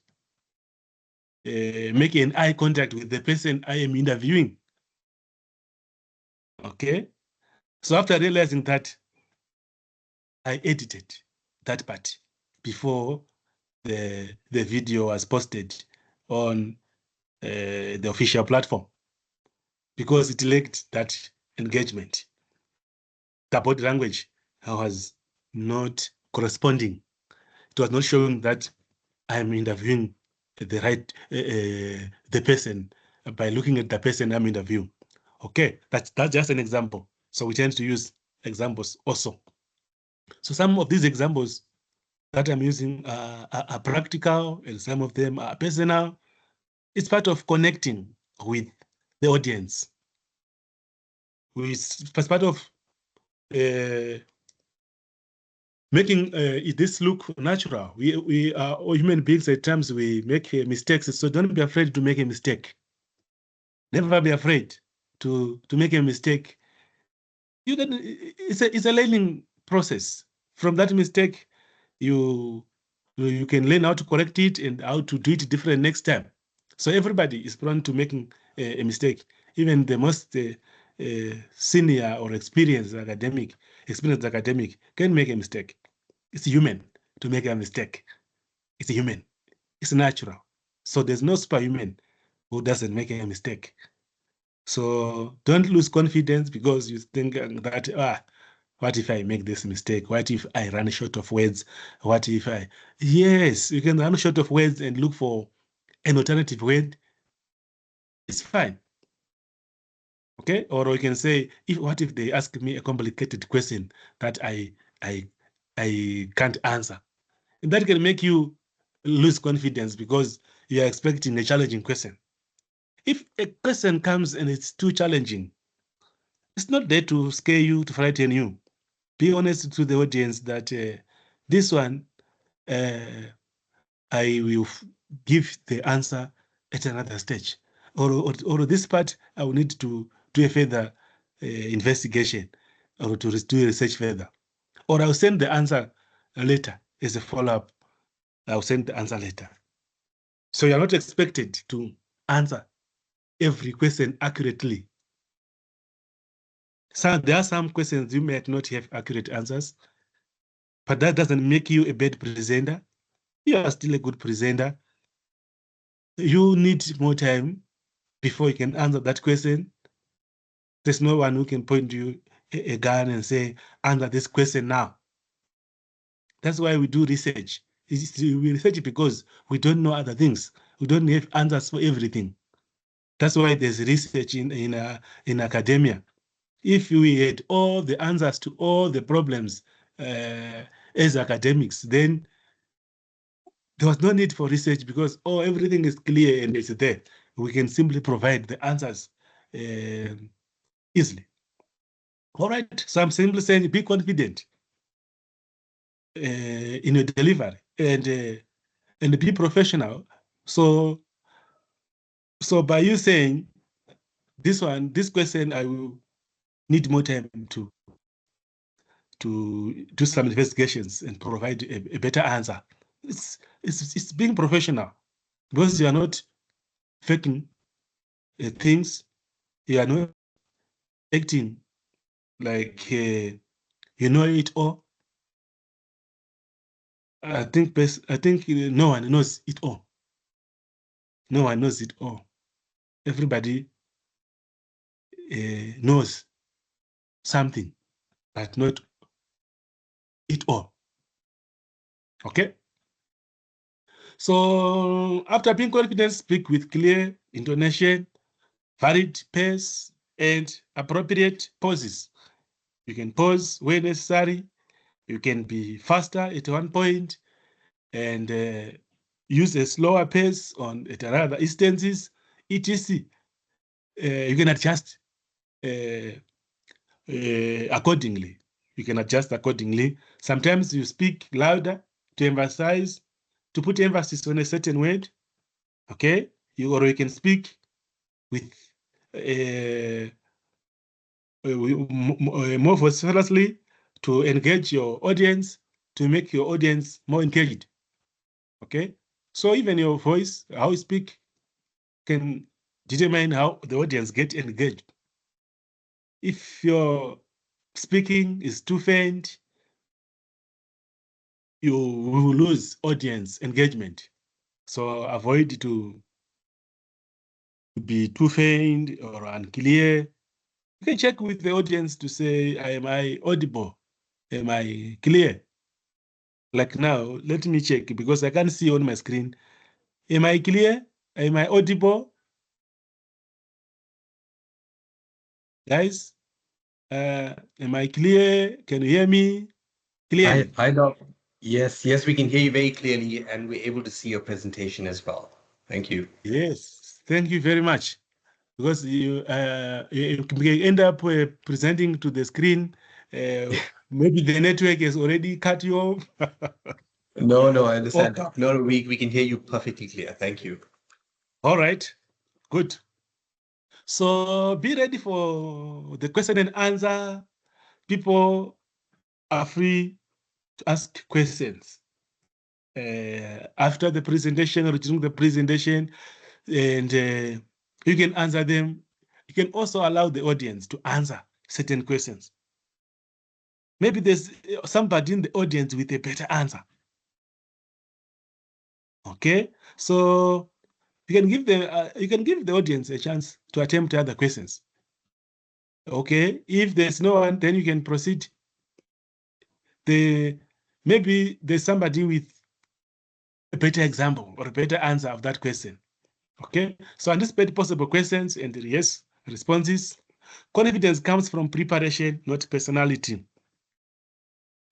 make an eye contact with the person I am interviewing. Okay, so after realizing that, I edited that part before the video was posted on the official platform because it lacked that engagement. The body language was not corresponding. It was not showing that I'm interviewing the right the person by looking at the person I'm interviewing. Okay, that's just an example. So we tend to use examples also. So some of these examples that I'm using are practical and some of them are personal. It's part of connecting with the audience. It's part of making this look natural. We are all human beings. At times we make mistakes, so don't be afraid to make a mistake. Never be afraid to make a mistake. It's a learning process. From that mistake, you can learn how to correct it and how to do it different next time. So everybody is prone to making a mistake. Even the most senior or experienced academic can make a mistake. It's human to make a mistake. It's human. It's natural. So there's no superhuman who doesn't make a mistake. So don't lose confidence because you think that, what if I make this mistake? What if I run short of words? What if I... Yes, you can run short of words and look for an alternative word. It's fine. Okay, or you can say, what if they ask me a complicated question that I can't answer? And that can make you lose confidence because you are expecting a challenging question. If a question comes and it's too challenging, it's not there to scare you, to frighten you. Be honest to the audience that this one, I will give the answer at another stage. Or this part, I will need to do a further investigation or to do research further. Or I'll send the answer later as a follow-up. I'll send the answer later. So you're not expected to answer every question accurately. So there are some questions you might not have accurate answers, but that doesn't make you a bad presenter. You are still a good presenter. You need more time before you can answer that question. There's no one who can point you a gun and say, answer this question now. That's why we do research. We research because we don't know other things. We don't have answers for everything. That's why there's research in academia. If we had all the answers to all the problems as academics, then there was no need for research because everything is clear and it's there. We can simply provide the answers easily. All right, so I'm simply saying be confident in your delivery and be professional. So by you saying this question, I will need more time to do some investigations and provide a better answer. It's being professional because you are not faking things. You are not acting like you know it all. I think no one knows it all. No one knows it all. Everybody knows something, but not it all. Okay? So after being confident, speak with clear intonation, varied pace, and appropriate pauses. You can pause where necessary. You can be faster at one point and use a slower pace at other instances, etc. You can adjust accordingly. You can adjust accordingly. Sometimes you speak louder to emphasize, to put emphasis on a certain word. Okay, or you can speak with more vociferously to engage your audience, to make your audience more engaged. Okay, so even your voice, how you speak, can determine how the audience get engaged. If your speaking is too faint, you will lose audience engagement. So avoid to be too faint or unclear. You can check with the audience to say, am I audible? Am I clear? Like now, let me check because I can't see on my screen. Am I clear? Am I audible? Guys, am I clear? Can you hear me clearly? I know. Yes, yes, we can hear you very clearly, and we're able to see your presentation as well. Thank you. Yes, thank you very much. Because you end up presenting to the screen, maybe the network has already cut you off. No, I understand. Okay. No, we can hear you perfectly clear. Thank you. All right, good. So be ready for the question and answer. People are free to ask questions after the presentation or during the presentation, and you can answer them. You can also allow the audience to answer certain questions. Maybe there's somebody in the audience with a better answer. Okay, so you can give the audience a chance to attempt other questions. Okay, if there's no one, then you can proceed. Maybe there's somebody with a better example or a better answer of that question. Okay, so anticipate possible questions and yes responses. Confidence comes from preparation, not personality.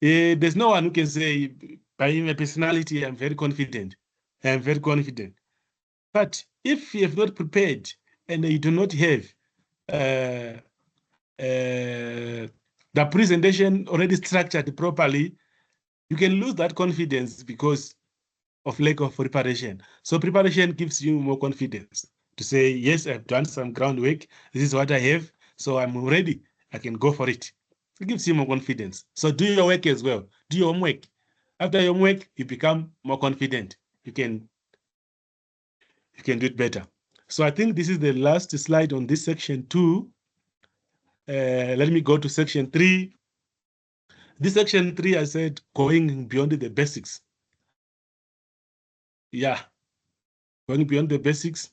There's no one who can say, by my personality, I'm very confident. I'm very confident. But if you have not prepared and you do not have the presentation already structured properly, you can lose that confidence because of lack of preparation. So preparation gives you more confidence to say, yes, I've done some groundwork. This is what I have. So I'm ready. I can go for it. It gives you more confidence. So do your work as well. Do your homework. After your homework, you become more confident. You can do it better. So I think this is the last slide on this section 2. Let me go to section 3. This section 3, I said, going beyond the basics. Yeah, going beyond the basics.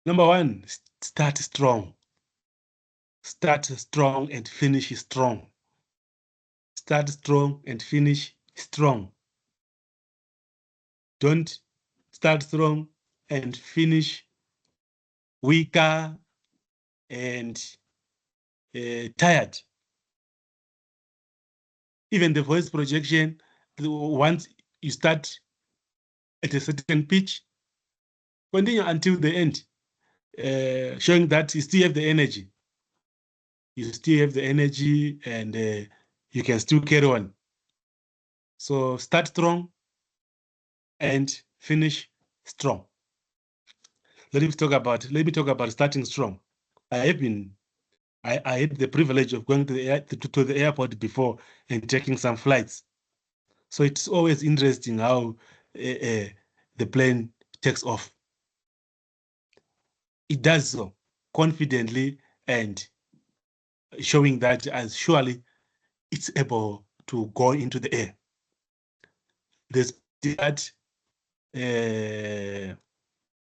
Number 1, start strong. Start strong and finish strong. Start strong and finish strong. Don't start strong and finish weaker and tired. Even the voice projection, once you start at a certain pitch, continue until the end, showing that you still have the energy. You still have the energy and you can still carry on. So start strong and finish strong. Let me talk about starting strong. I had the privilege of going to the airport before and taking some flights. So it's always interesting how the plane takes off. It does so confidently and showing that as surely it's able to go into the air. The speed that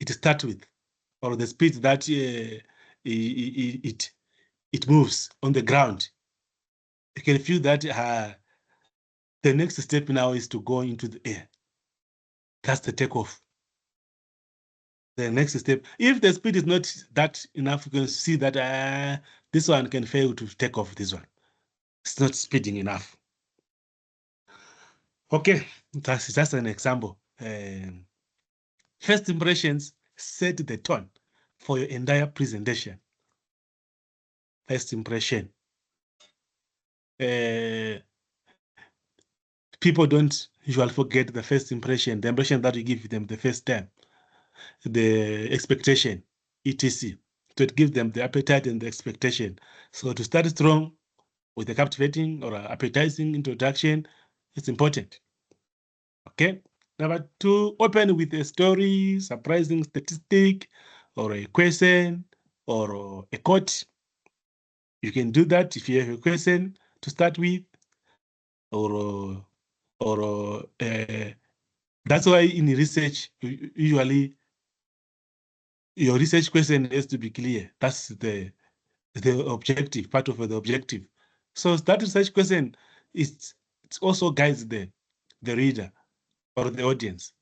it starts with, or the speed that it moves on the ground, you can feel that the next step now is to go into the air. That's the takeoff. The next step, if the speed is not that enough, you can see that this one can fail to take off this one. It's not speeding enough. Okay, that's just an example. First impressions set the tone for your entire presentation. First impression. People don't usually forget the first impression, the impression that you give them the first time, the expectation, etc. So it gives them the appetite and the expectation. So to start strong with a captivating or appetizing introduction, it's important. Okay. Number two, open with a story, surprising statistic, or a question, or a quote. You can do that if you have a question to start with, or that's why in research, usually your research question has to be clear. That's the objective, part of the objective. So that research question it also guides the reader or the audience.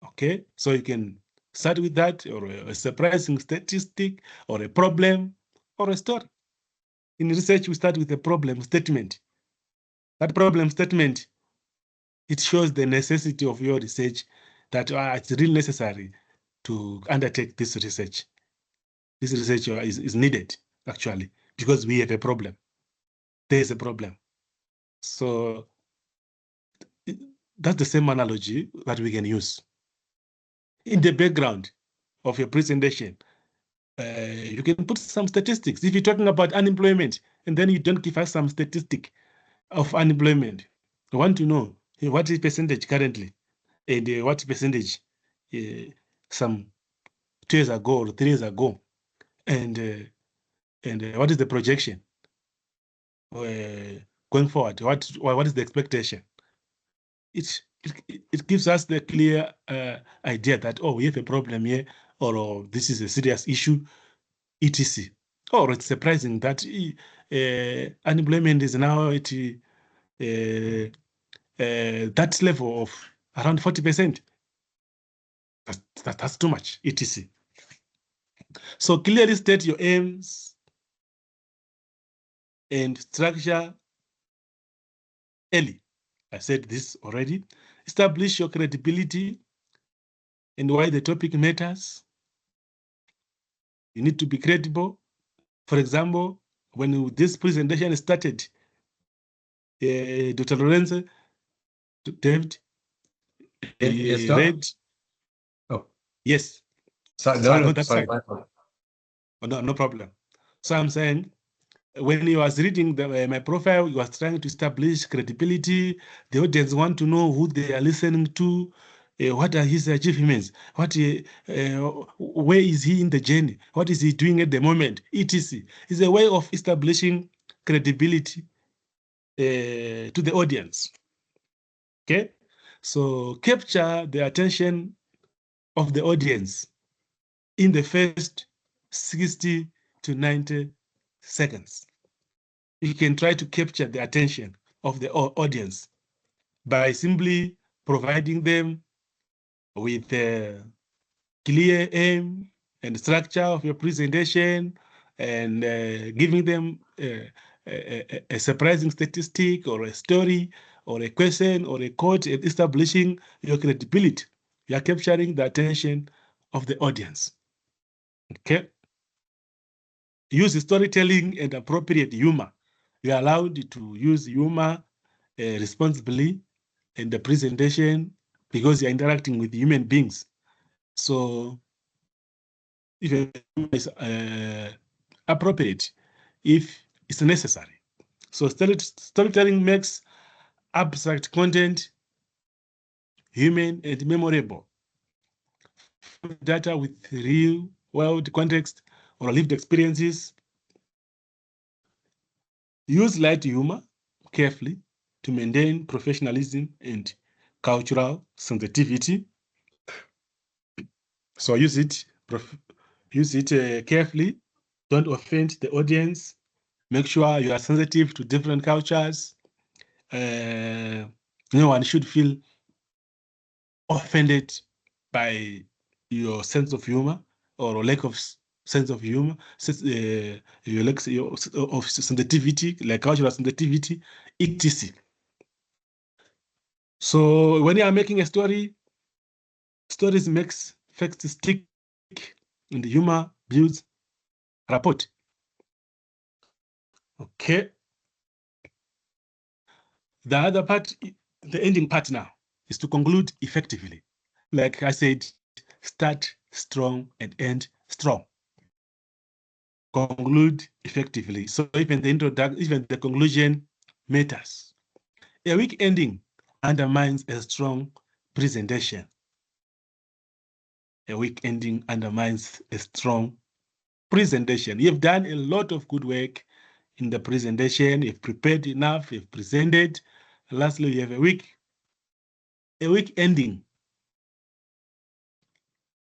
Okay, so you can start with that, or a surprising statistic, or a problem, or a story. In research, we start with a problem statement. That problem statement, it shows the necessity of your research, that it's really necessary to undertake this research. This research is needed, actually, because we have a problem. There is a problem. So that's the same analogy that we can use. In the background of your presentation, you can put some statistics. If you're talking about unemployment, and then you don't give us some statistic of unemployment, I want to know what is percentage currently, and what percentage some 2 years ago or 3 years ago, and what is the projection going forward? What is the expectation? It gives us the clear idea that, oh, we have a problem here, or this is a serious issue, etc. Or it's surprising that unemployment is now at that level of around 40%. That's too much, etc. So clearly state your aims and structure early. I said this already. Establish your credibility and why the topic matters. You need to be credible. For example, when this presentation started, Dr. Lorenzo, David, Yes, read. Oh, yes. sorry, So no, that's sorry. fine. Oh, no problem. So I'm saying, when he was reading my profile, he was trying to establish credibility. The audience want to know who they are listening to, what are his achievements, where is he in the journey, what is he doing at the moment, etc. It's a way of establishing credibility to the audience. Okay, so capture the attention of the audience in the first 60 to 90 seconds. You can try to capture the attention of the audience by simply providing them with a clear aim and structure of your presentation, and giving them a surprising statistic or a story or a question or a quote, and establishing your credibility. You are capturing the attention of the audience. Okay. Use storytelling and appropriate humor. You are allowed to use humor responsibly in the presentation because you're interacting with human beings. So if it is appropriate, if it's necessary. So storytelling makes abstract content human and memorable. Data with real world context or lived experiences. Use light humor carefully to maintain professionalism and cultural sensitivity. So use it carefully. Don't offend the audience. Make sure you are sensitive to different cultures. No one should feel offended by your sense of humor or lack of sense of humor, your lack of sensitivity, like cultural sensitivity, etc. So when you are making a story, stories makes facts stick, and the humor builds rapport. Okay. The other part, the ending part now, is to conclude effectively. Like I said, start strong and end strong. Conclude effectively. So even the introduction, even the conclusion matters. A weak ending undermines a strong presentation. A weak ending undermines a strong presentation. You've done a lot of good work in the presentation. You've prepared enough. You've presented. Lastly, you have a weak ending.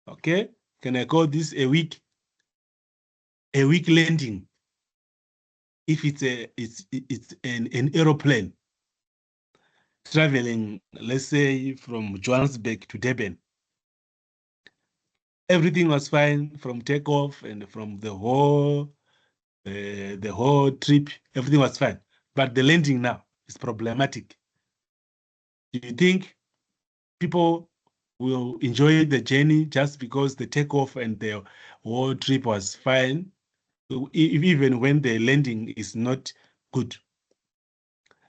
Okay, can I call this a weak landing? If it's an aeroplane traveling, let's say from Johannesburg to Durban, everything was fine from takeoff and from the whole trip. Everything was fine, but the landing now is problematic. Do you think people will enjoy the journey just because the takeoff and the whole trip was fine, even when the landing is not good?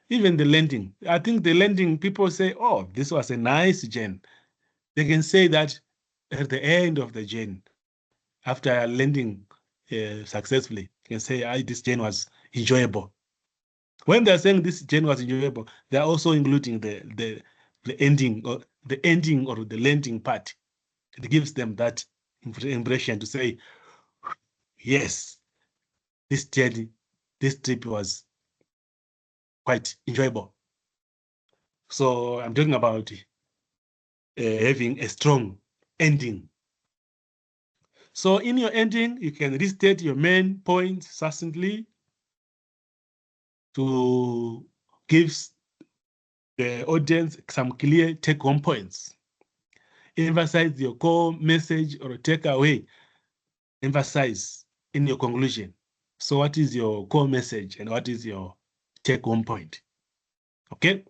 Even the landing, I think the landing, people say, oh, this was a nice journey. They can say that at the end of the journey, after landing successfully, can say, this journey was enjoyable. When they're saying this journey was enjoyable, they're also including the ending or the landing part. It gives them that impression to say, yes, this journey, this trip was quite enjoyable. So I'm talking about having a strong ending. So in your ending, you can restate your main points succinctly to give the audience some clear take-home points. Emphasize your core message or takeaway. Emphasize in your conclusion. So what is your core message and what is your take-home point? Okay.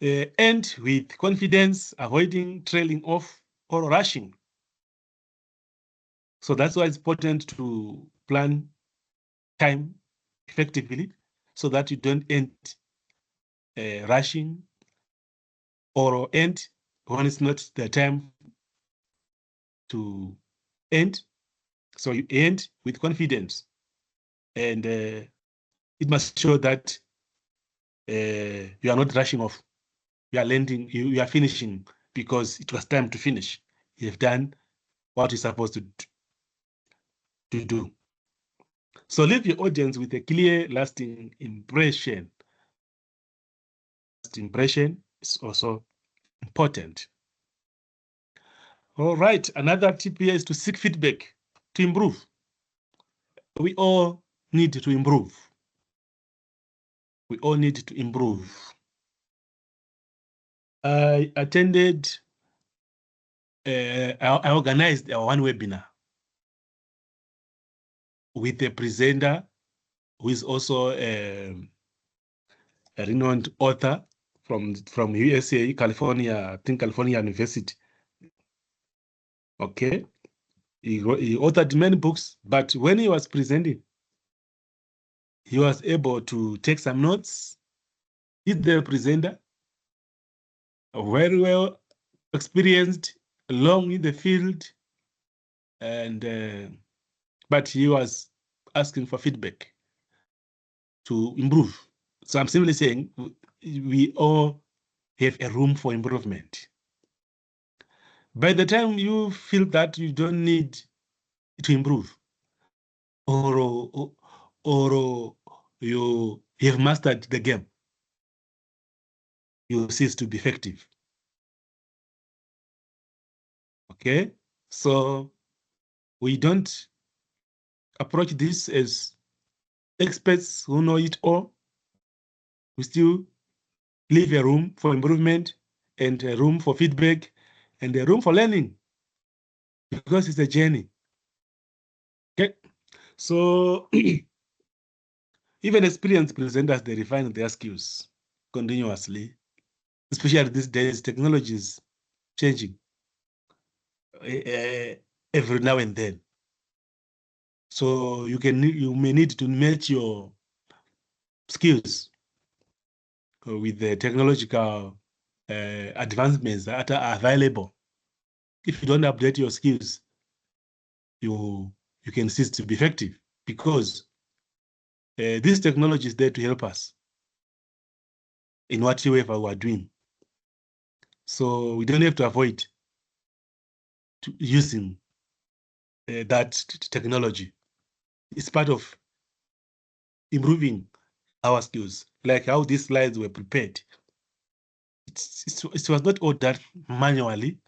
End with confidence, avoiding trailing off or rushing. So that's why it's important to plan time effectively so that you don't end rushing or end when it's not the time to end. So you end with confidence, and it must show that you are not rushing off. You are landing, you are finishing because it was time to finish. You've done what you're supposed to do. So leave your audience with a clear, lasting impression. Last impression is also important. All right, another tip here is to seek feedback to improve. We all need to improve. We all need to improve. I attended, I organized one webinar. with a presenter who is also a renowned author from USA, California, I think California University. Okay. He authored many books, but when he was presenting, he was able to take some notes. He's the presenter, very well experienced, long in the field, and but he was asking for feedback to improve. So I'm simply saying we all have a room for improvement. By the time you feel that you don't need to improve, or you have mastered the game, you cease to be effective. Okay, so we don't approach this as experts who know it all. We still leave a room for improvement and a room for feedback and a room for learning, because it's a journey. Okay, so even experienced presenters, they refine their skills continuously, especially these days. Technology is changing every now and then. So you may need to match your skills with the technological advancements that are available. If you don't update your skills, you can cease to be effective, because this technology is there to help us in whatever we are doing. So we don't have to avoid using that technology. It's part of improving our skills, like how these slides were prepared. It was not all done manually,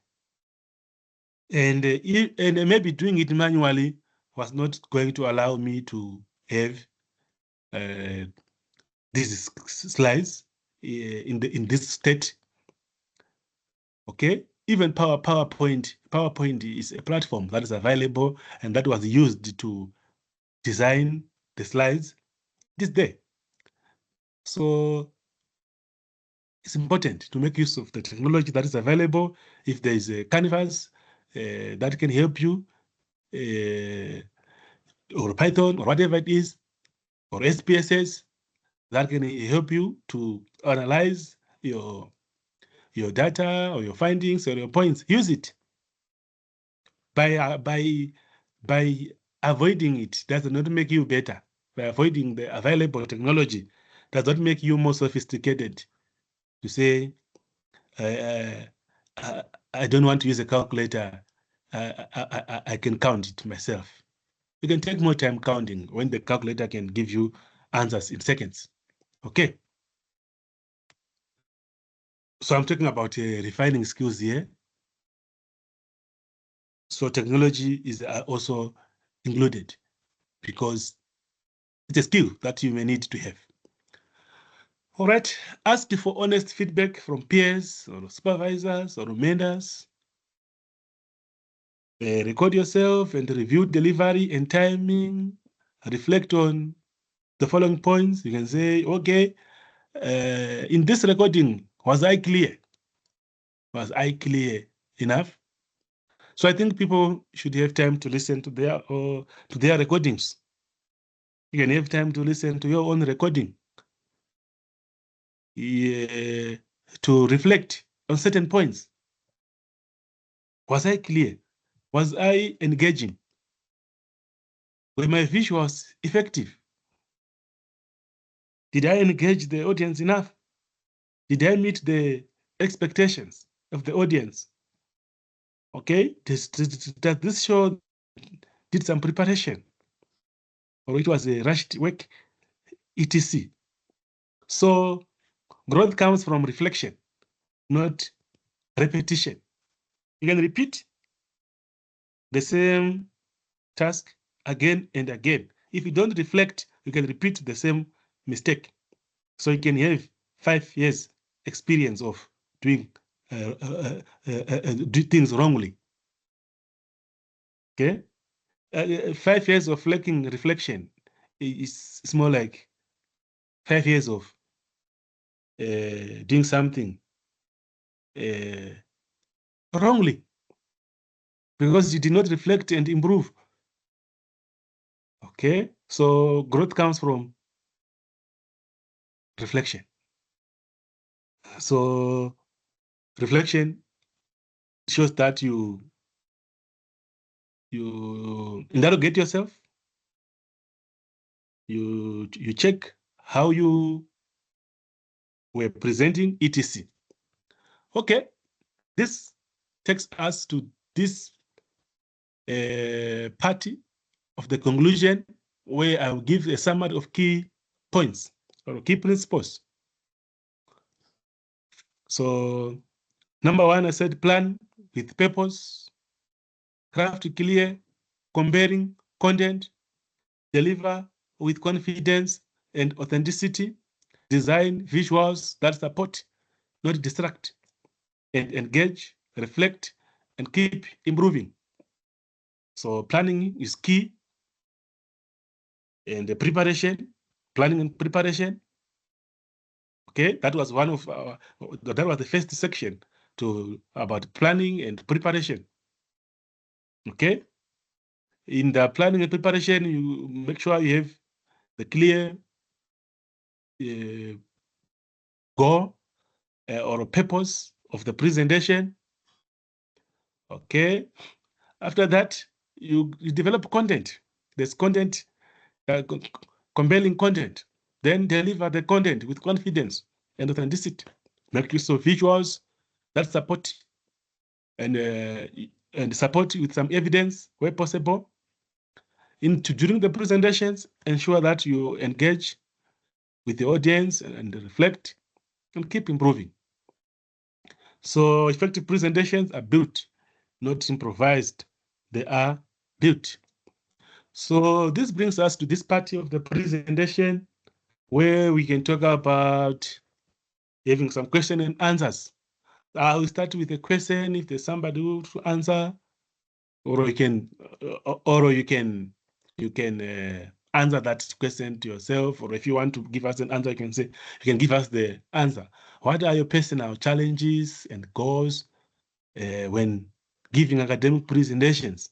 and maybe doing it manually was not going to allow me to have these slides in this state. Okay, even PowerPoint is a platform that is available and that was used to design the slides. It is there. So it's important to make use of the technology that is available. If there is a Canvas that can help you, or Python, or whatever it is, or SPSS that can help you to analyze your data or your findings or your points, use it. By avoiding it does not make you better. By avoiding the available technology does not make you more sophisticated. To say, I don't want to use a calculator, I can count it myself. You can take more time counting when the calculator can give you answers in seconds. Okay. So I'm talking about refining skills here. So technology is also included, because it's a skill that you may need to have. All right, ask for honest feedback from peers or supervisors or mentors. Record yourself and review delivery and timing. Reflect on the following points. You can say, okay, in this recording, was I clear? Was I clear enough? So I think people should have time to listen to their recordings. You can have time to listen to your own recording, to reflect on certain points. Was I clear? Was I engaging? Were my visuals effective? Did I engage the audience enough? Did I meet the expectations of the audience? Okay, does this show did some preparation, or it was a rushed work, etc. So growth comes from reflection, not repetition. You can repeat the same task again and again. If you don't reflect, you can repeat the same mistake. So you can have 5 years experience of doing do things wrongly. Okay, 5 years of lacking reflection is more like 5 years of doing something wrongly because you did not reflect and improve. Okay, so growth comes from reflection. So reflection shows that you interrogate yourself, you check how you were presenting, etc. Okay, this takes us to this party of the conclusion, where I will give a summary of key points or key principles. So number 1, I said plan with purpose, craft clear, comparing content, deliver with confidence and authenticity, design visuals that support, not distract, and engage, reflect, and keep improving. So planning is key, and the preparation, planning and preparation. Okay, that was one of our, that was the first section about planning and preparation. Okay, in the planning and preparation, you make sure you have the clear goal or purpose of the presentation. Okay, after that, you develop content. There's content, compelling content. Then deliver the content with confidence and authenticity. Make use of visuals that support and support with some evidence where possible. During the presentations, ensure that you engage with the audience and reflect and keep improving. So effective presentations are built, not improvised. They are built. So this brings us to this part of the presentation where we can talk about having some question and answers. I will start with a question if there's somebody who to answer, or you can answer that question to yourself, or if you want to give us an answer, you can give us the answer. What are your personal challenges and goals when giving academic presentations?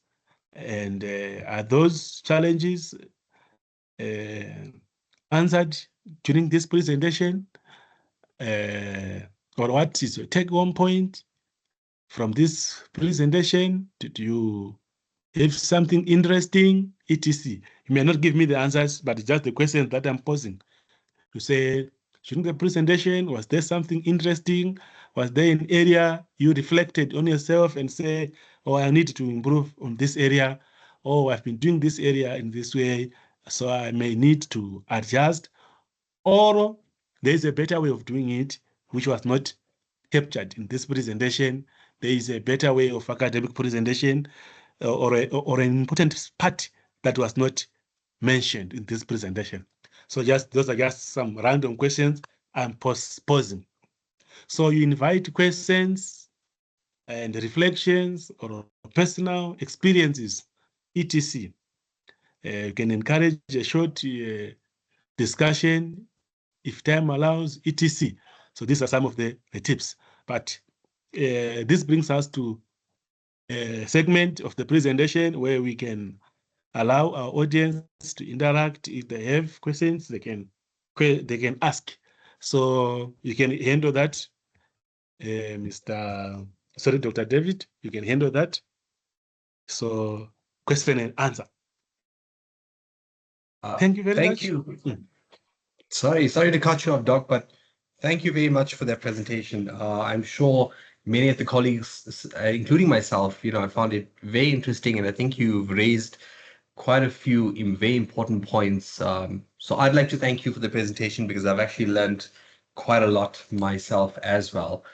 And are those challenges answered during this presentation? Or what is your take-home point from this presentation? Did you have something interesting, etc.? You may not give me the answers, but it's just the questions that I'm posing to say, during the presentation, was there something interesting? Was there an area you reflected on yourself and say, oh, I need to improve on this area, or I've been doing this area in this way, so I may need to adjust, or there's a better way of doing it, which was not captured in this presentation. There is a better way of academic presentation or an important part that was not mentioned in this presentation. So those are just some random questions I'm posing. So you invite questions and reflections or personal experiences, etc. You can encourage a short discussion if time allows, etc. So these are some of the tips. But this brings us to a segment of the presentation where we can allow our audience to interact. If they have questions, they can ask. So you can handle that, Dr. David, you can handle that. So question and answer. Thank you very much. Thank you. Sorry to cut you off, Doc, but thank you very much for that presentation. I'm sure many of the colleagues, including myself, I found it very interesting, and I think you've raised quite a few very important points. So I'd like to thank you for the presentation because I've actually learned quite a lot myself as well.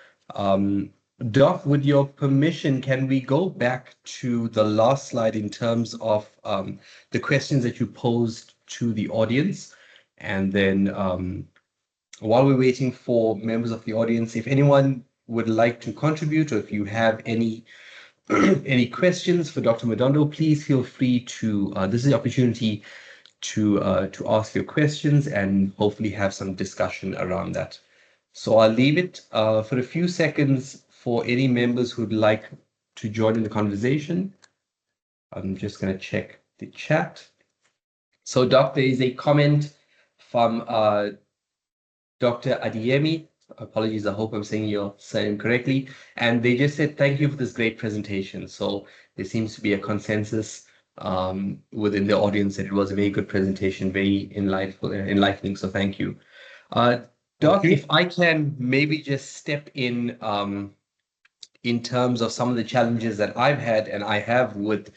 Doc, with your permission, can we go back to the last slide in terms of the questions that you posed to the audience? And then while we're waiting for members of the audience, if anyone would like to contribute, or if you have any any questions for Dr. Madondo, please feel free to, this is the opportunity to ask your questions and hopefully have some discussion around that. So I'll leave it for a few seconds for any members who'd like to join in the conversation. I'm just going to check the chat. So, Doc, there is a comment from Dr. Adeyemi. Apologies, I hope I'm saying your surname correctly. And they just said, thank you for this great presentation. So there seems to be a consensus within the audience that it was a very good presentation, very enlightening. So thank you. Doc, if I can maybe just step in terms of some of the challenges that I've had and I have with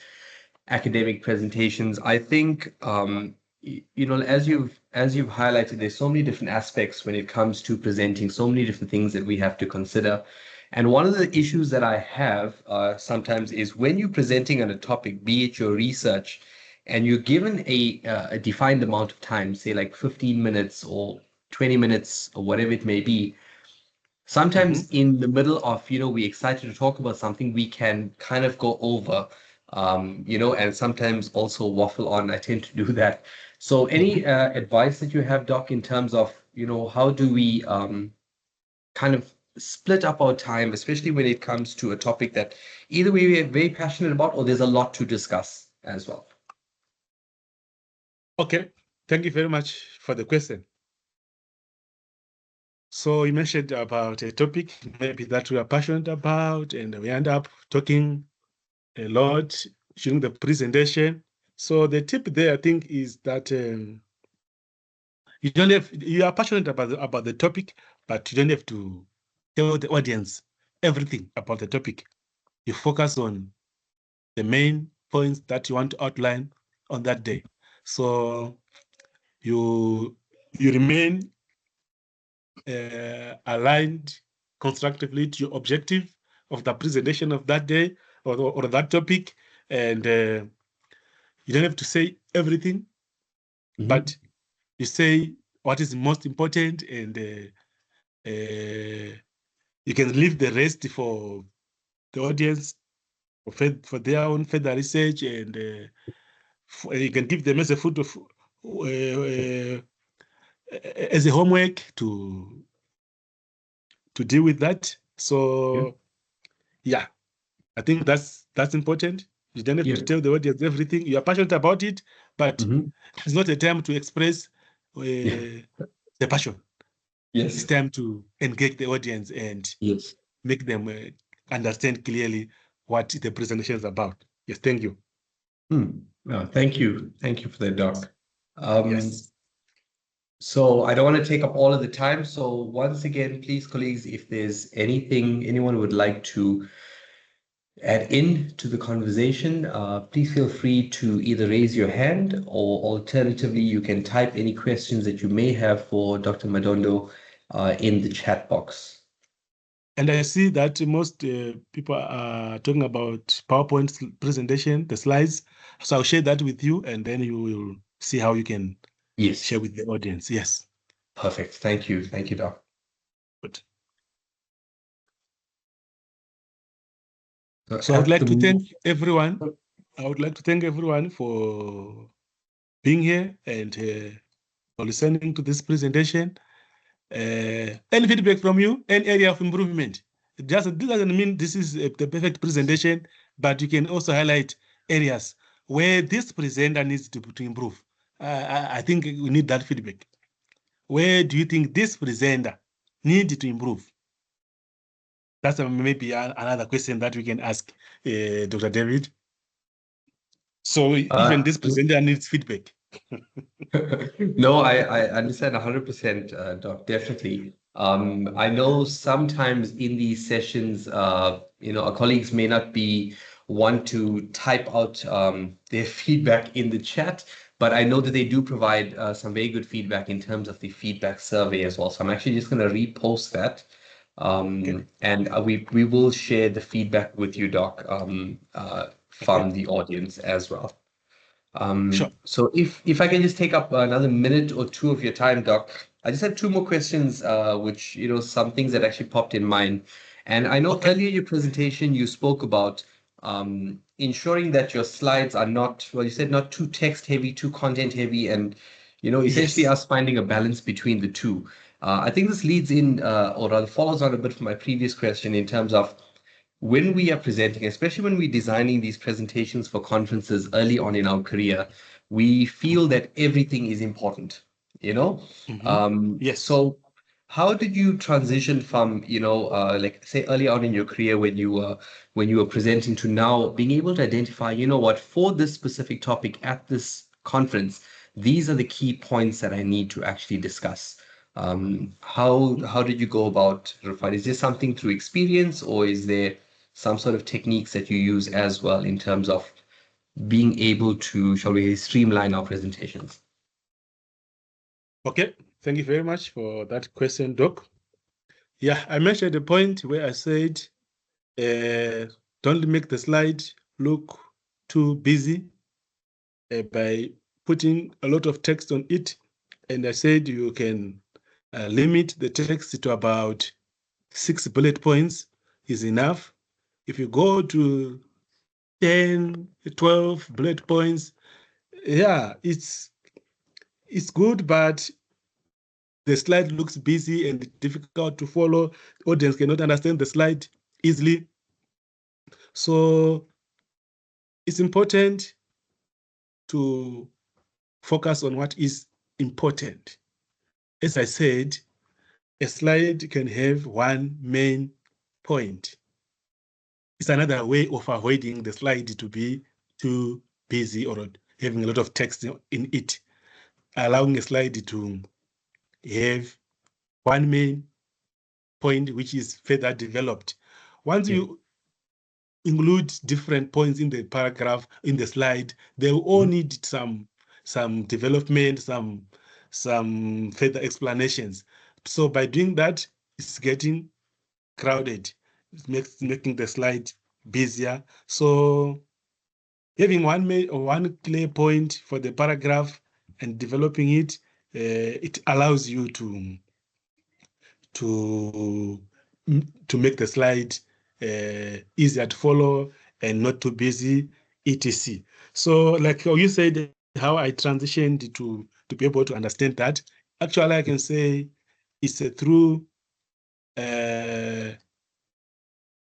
academic presentations, I think as you've highlighted, there's so many different aspects when it comes to presenting, so many different things that we have to consider. And one of the issues that I have sometimes is when you're presenting on a topic, be it your research, and you're given a defined amount of time, say like 15 minutes or 20 minutes or whatever it may be. Sometimes in the middle of, we're excited to talk about something, we can kind of go over, and sometimes also waffle on. I tend to do that. So any advice that you have, Doc, in terms of, how do we kind of split up our time, especially when it comes to a topic that either we are very passionate about or there's a lot to discuss as well? Okay, thank you very much for the question. So you mentioned about a topic maybe that we are passionate about, and we end up talking a lot during the presentation. So the tip there, I think, is that you are passionate about the topic, but you don't have to tell the audience everything about the topic. You focus on the main points that you want to outline on that day. So you remain aligned constructively to your objective of the presentation of that day or that topic, and you don't have to say everything, but you say what is most important, and you can leave the rest for the audience for their own further research, and you can give them as a food of as a homework to deal with that. So yeah, I think that's important. You don't have to tell the audience everything. You are passionate about it, but it's not a time to express the passion. Yes. It's time to engage the audience and make them understand clearly what the presentation is about. Yes, thank you. No, thank you. Thank you for that, Doc. Yes. So I don't want to take up all of the time. So once again, please, colleagues, if there's anything anyone would like to add in to the conversation, please feel free to either raise your hand or alternatively, you can type any questions that you may have for Dr. Madondo in the chat box. And I see that most people are talking about PowerPoint presentation, the slides. So I'll share that with you, and then you will see how you can share with the audience. Yes. Perfect. Thank you. Thank you, Doc. Good. So I would like to thank everyone. I would like to thank everyone for being here and for listening to this presentation. Any feedback from you, any area of improvement? This doesn't mean this is the perfect presentation, but you can also highlight areas where this presenter needs to improve. I think we need that feedback. Where do you think this presenter needs to improve? That's maybe another question that we can ask Dr. David. So even this presenter needs feedback. No, I understand 100%, Doc, definitely. I know sometimes in these sessions, our colleagues may not want to type out their feedback in the chat, but I know that they do provide some very good feedback in terms of the feedback survey as well. So I'm actually just going to repost that. And we will share the feedback with you, Doc, from the audience as well. Sure. So if I can just take up another minute or two of your time, Doc, I just have two more questions, which, some things that actually popped in mind. And I know earlier in your presentation, you spoke about ensuring that your slides are not, well, you said not too text heavy, too content heavy, and essentially Yes. us finding a balance between the two. I think this leads in, or rather follows on a bit from my previous question in terms of when we are presenting, especially when we're designing these presentations for conferences early on in our career, we feel that everything is important, you know? Yes. So how did you transition from, like say early on in your career when you were presenting to now being able to identify, you know what, for this specific topic at this conference, these are the key points that I need to actually discuss. How did you go about refine? Is this something through experience, or is there some sort of techniques that you use as well in terms of being able to, shall we say, streamline our presentations? Okay. Thank you very much for that question, Doc. Yeah, I mentioned the point where I said, don't make the slide look too busy by putting a lot of text on it. And I said you can limit the text to about 6 bullet points is enough. If you go to 10, 12 bullet points, yeah, it's good, but the slide looks busy and difficult to follow. The audience cannot understand the slide easily. So it's important to focus on what is important. As I said, a slide can have one main point. It's another way of avoiding the slide to be too busy or having a lot of text in it, allowing a slide to have one main point which is further developed. Once you include different points in the paragraph, in the slide, they will all need some development, some further explanations. So by doing that, it's getting crowded. It's making the slide busier. So having one clear point for the paragraph and developing it, it allows you to make the slide easier to follow and not too busy, etc. So like you said, how I transitioned to be able to understand that, actually I can say it's through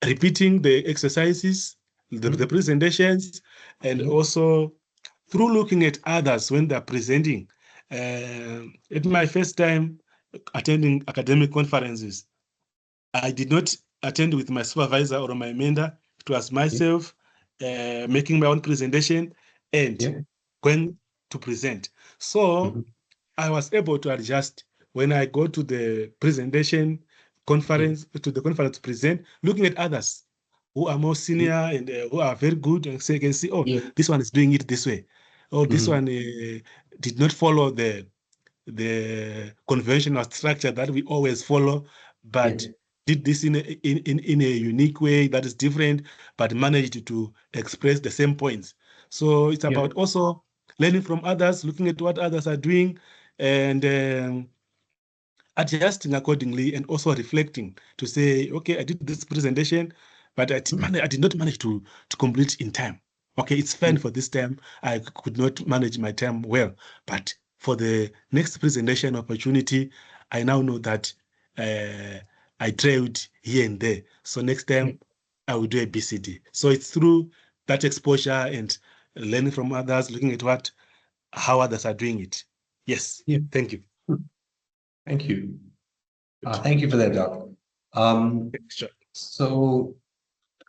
repeating the exercises, the presentations, and also through looking at others when they're presenting. At my first time attending academic conferences, I did not attend with my supervisor or my mentor. It was myself making my own presentation and going to present. So I was able to adjust when I go to the presentation conference, to the conference to present, looking at others who are more senior and who are very good, and so you can see, oh, this one is doing it this way. Oh, this one did not follow the conventional structure that we always follow, but did this in a unique way that is different, but managed to express the same points. So it's about also learning from others, looking at what others are doing, and adjusting accordingly, and also reflecting to say, okay, I did this presentation, but I did not manage to complete in time. Okay, it's fine for this time. I could not manage my time well, but for the next presentation opportunity, I now know that I trailed here and there. So next time I will do a BCD. So it's through that exposure and learning from others, looking at how others are doing it. Yes. Thank you. Thank you. Thank you for that, Doc. Sure. So,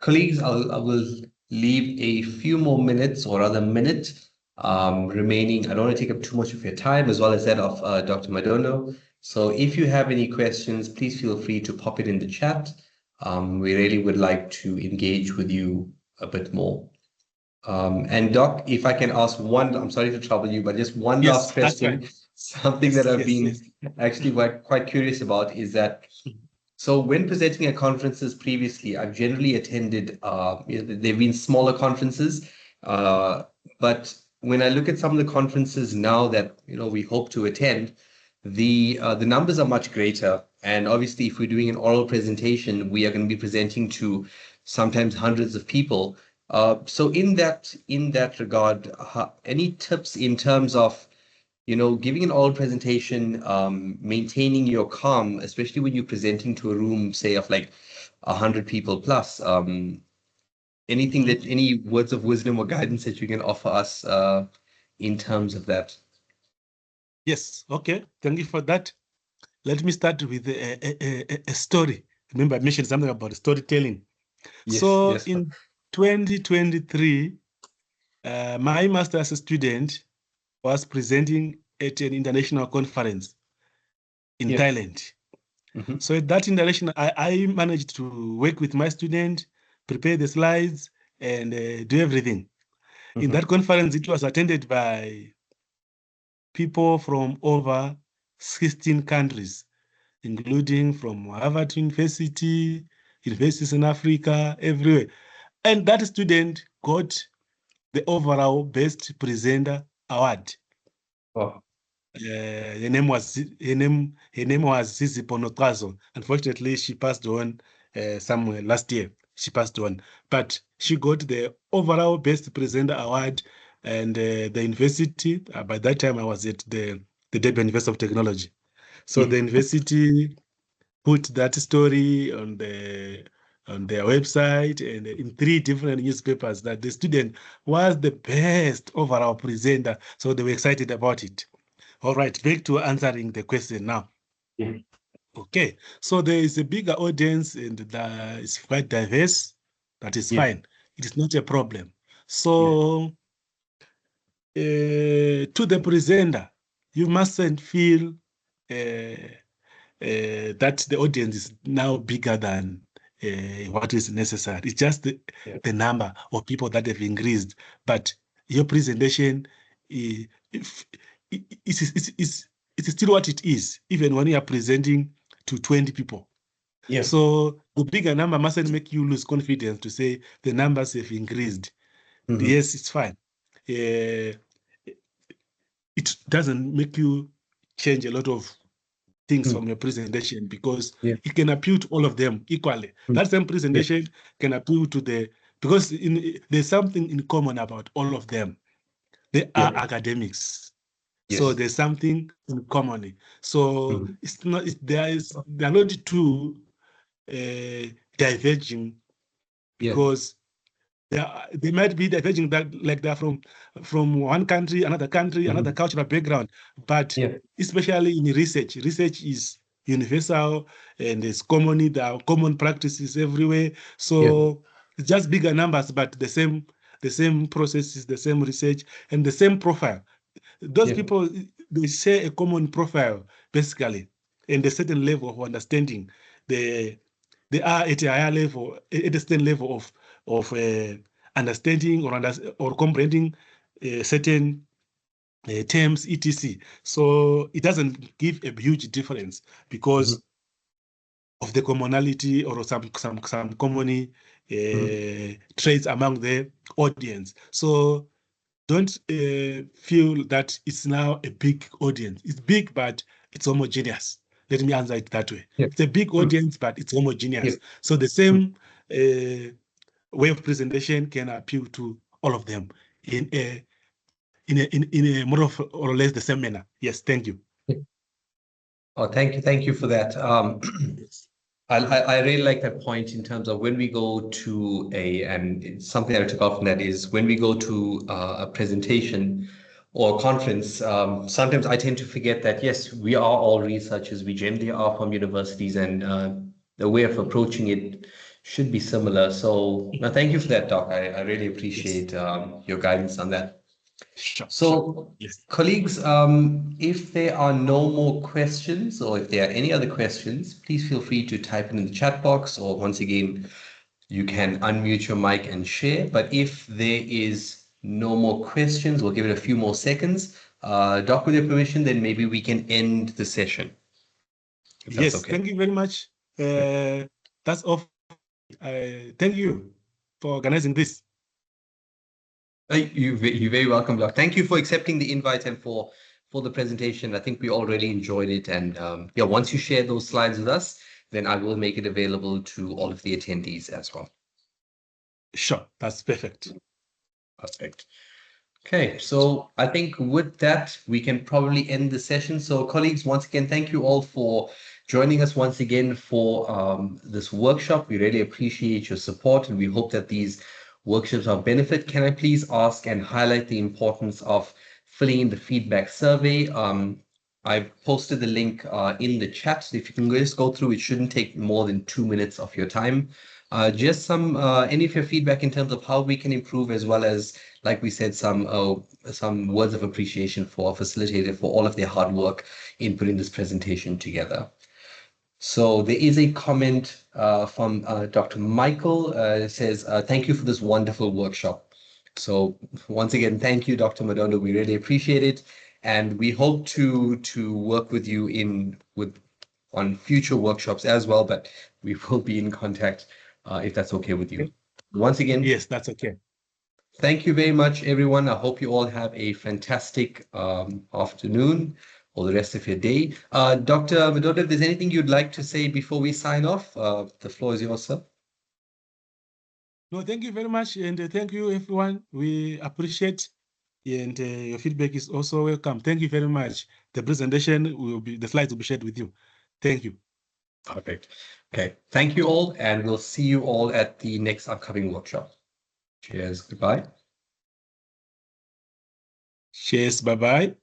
colleagues, I will leave a few more minutes, or rather minute, remaining. I don't want to take up too much of your time, as well as that of Dr. Madono. So if you have any questions, please feel free to pop it in the chat. We really would like to engage with you a bit more. And Doc, if I can ask one, I'm sorry to trouble you, but just one last question. Something that I've been actually quite curious about is that, so when presenting at conferences previously, I've generally attended, they've been smaller conferences, but when I look at some of the conferences now that we hope to attend, the numbers are much greater. And obviously, if we're doing an oral presentation, we are going to be presenting to sometimes hundreds of people. So in that regard, any tips in terms of, giving an oral presentation, maintaining your calm, especially when you're presenting to a room, say, of like 100 people plus? Any words of wisdom or guidance that you can offer us in terms of that? Yes, okay. Thank you for that. Let me start with a story. Remember, I mentioned something about storytelling. So Yes. in 2023, my master's student was presenting at an international conference in Yeah. Thailand. Mm-hmm. So at that international, I managed to work with my student, prepare the slides, and do everything. In Mm-hmm. that conference, it was attended by people from over 16 countries, including from Harvard University, universities in Africa, everywhere. And that student got the overall best presenter award. Oh. Her name was Zizi Ponokazo. Unfortunately, she passed on somewhere last year. She passed on, but she got the overall best presenter award. And the university, by that time I was at the Durban University of Technology. So the university put that story on their website and in 3 different newspapers that the student was the best overall presenter. So they were excited about it. All right, back to answering the question now. Yeah. Okay, so there is a bigger audience and it's quite diverse. That is Yeah. fine. It is not a problem. Yeah. So to the presenter, you mustn't feel that the audience is now bigger than what is necessary. It's just Yeah. the number of people that have increased. But your presentation, if, it's still what it is, even when you are presenting to 20 people. Yeah. So the bigger number mustn't make you lose confidence to say the numbers have increased. Mm-hmm. Yes, it's fine. It doesn't make you change a lot of things from your presentation because Yeah. it can appeal to all of them equally. That same presentation can appeal to because there's something in common about all of them. They are academics. So Yes. there's something in common. So Mhm. it's not, they're not too diverging Yeah. because they might be diverging that like they're from one country, another Mhm. cultural background. But Yeah. especially in research is universal and there's there are common practices everywhere. Yeah. So it's just bigger numbers, but the same processes, the same research, and the same profile. Those Yeah. people, they share a common profile basically, and a certain level of understanding. They they are at a higher level, at a certain level of understanding or comprehending certain terms, etc. So it doesn't give a huge difference Mhm. because of the commonality or some common Mhm. traits among the audience. So don't feel that it's now a big audience. It's big, but it's homogeneous. Let me answer it that way. Yeah. It's a big Mm. audience, but it's Yeah. homogeneous. So the Mm. same way of presentation can appeal to all of them in a more or less the same manner. Yes, thank you. Yeah. Oh, thank you for that. I really like that point in terms of when we go to and it's something that I took off from that is when we go to a presentation or a conference, sometimes I tend to forget that, yes, we are all researchers. We generally are from universities and the way of approaching it should be similar. So no, thank you for that, Doc. I really Yes, appreciate your guidance on that. sure. So, Yes. colleagues, if there are no more questions or if there are any other questions, please feel free to type it in the chat box, or once again, you can unmute your mic and share. But if there is no more questions, we'll give it a few more seconds. Doc, with your permission, then maybe we can end the session, if that's Yes, okay. thank you very much. That's all. Thank you for organizing this. You're very welcome, Doc. Thank you for accepting the invite and for the presentation. I think we all really enjoyed it. And yeah, once you share those slides with us, then I will make it available to all of the attendees as well. Sure, that's perfect. Perfect. Okay, so I think with that, we can probably end the session. So colleagues, once again, thank you all for joining us once again for this workshop. We really appreciate your support and we hope that these workshops are of benefit. Can I please ask and highlight the importance of filling in the feedback survey? I've posted the link in the chat. So if you can just go through, it shouldn't take more than 2 minutes of your time. Just any of your feedback in terms of how we can improve, as well as, like we said, some words of appreciation for our facilitator for all of their hard work in putting this presentation together. So there is a comment from Dr. Michael. It says, thank you for this wonderful workshop. So once again, thank you, Dr. Madondo. We really appreciate it. And we hope to work with you on future workshops as well, but we will be in contact if that's okay with you. Once again, Yes, that's okay. Thank you very much, everyone. I hope you all have a fantastic afternoon or the rest of your day. Dr. Madondo, if there's anything you'd like to say before we sign off, the floor is yours, sir. No, thank you very much. And thank you, everyone. We appreciate and your feedback is also welcome. Thank you very much. The slides will be shared with you. Thank you. Perfect. Okay. Thank you all, and we'll see you all at the next upcoming workshop. Cheers. Goodbye. Cheers. Bye-bye.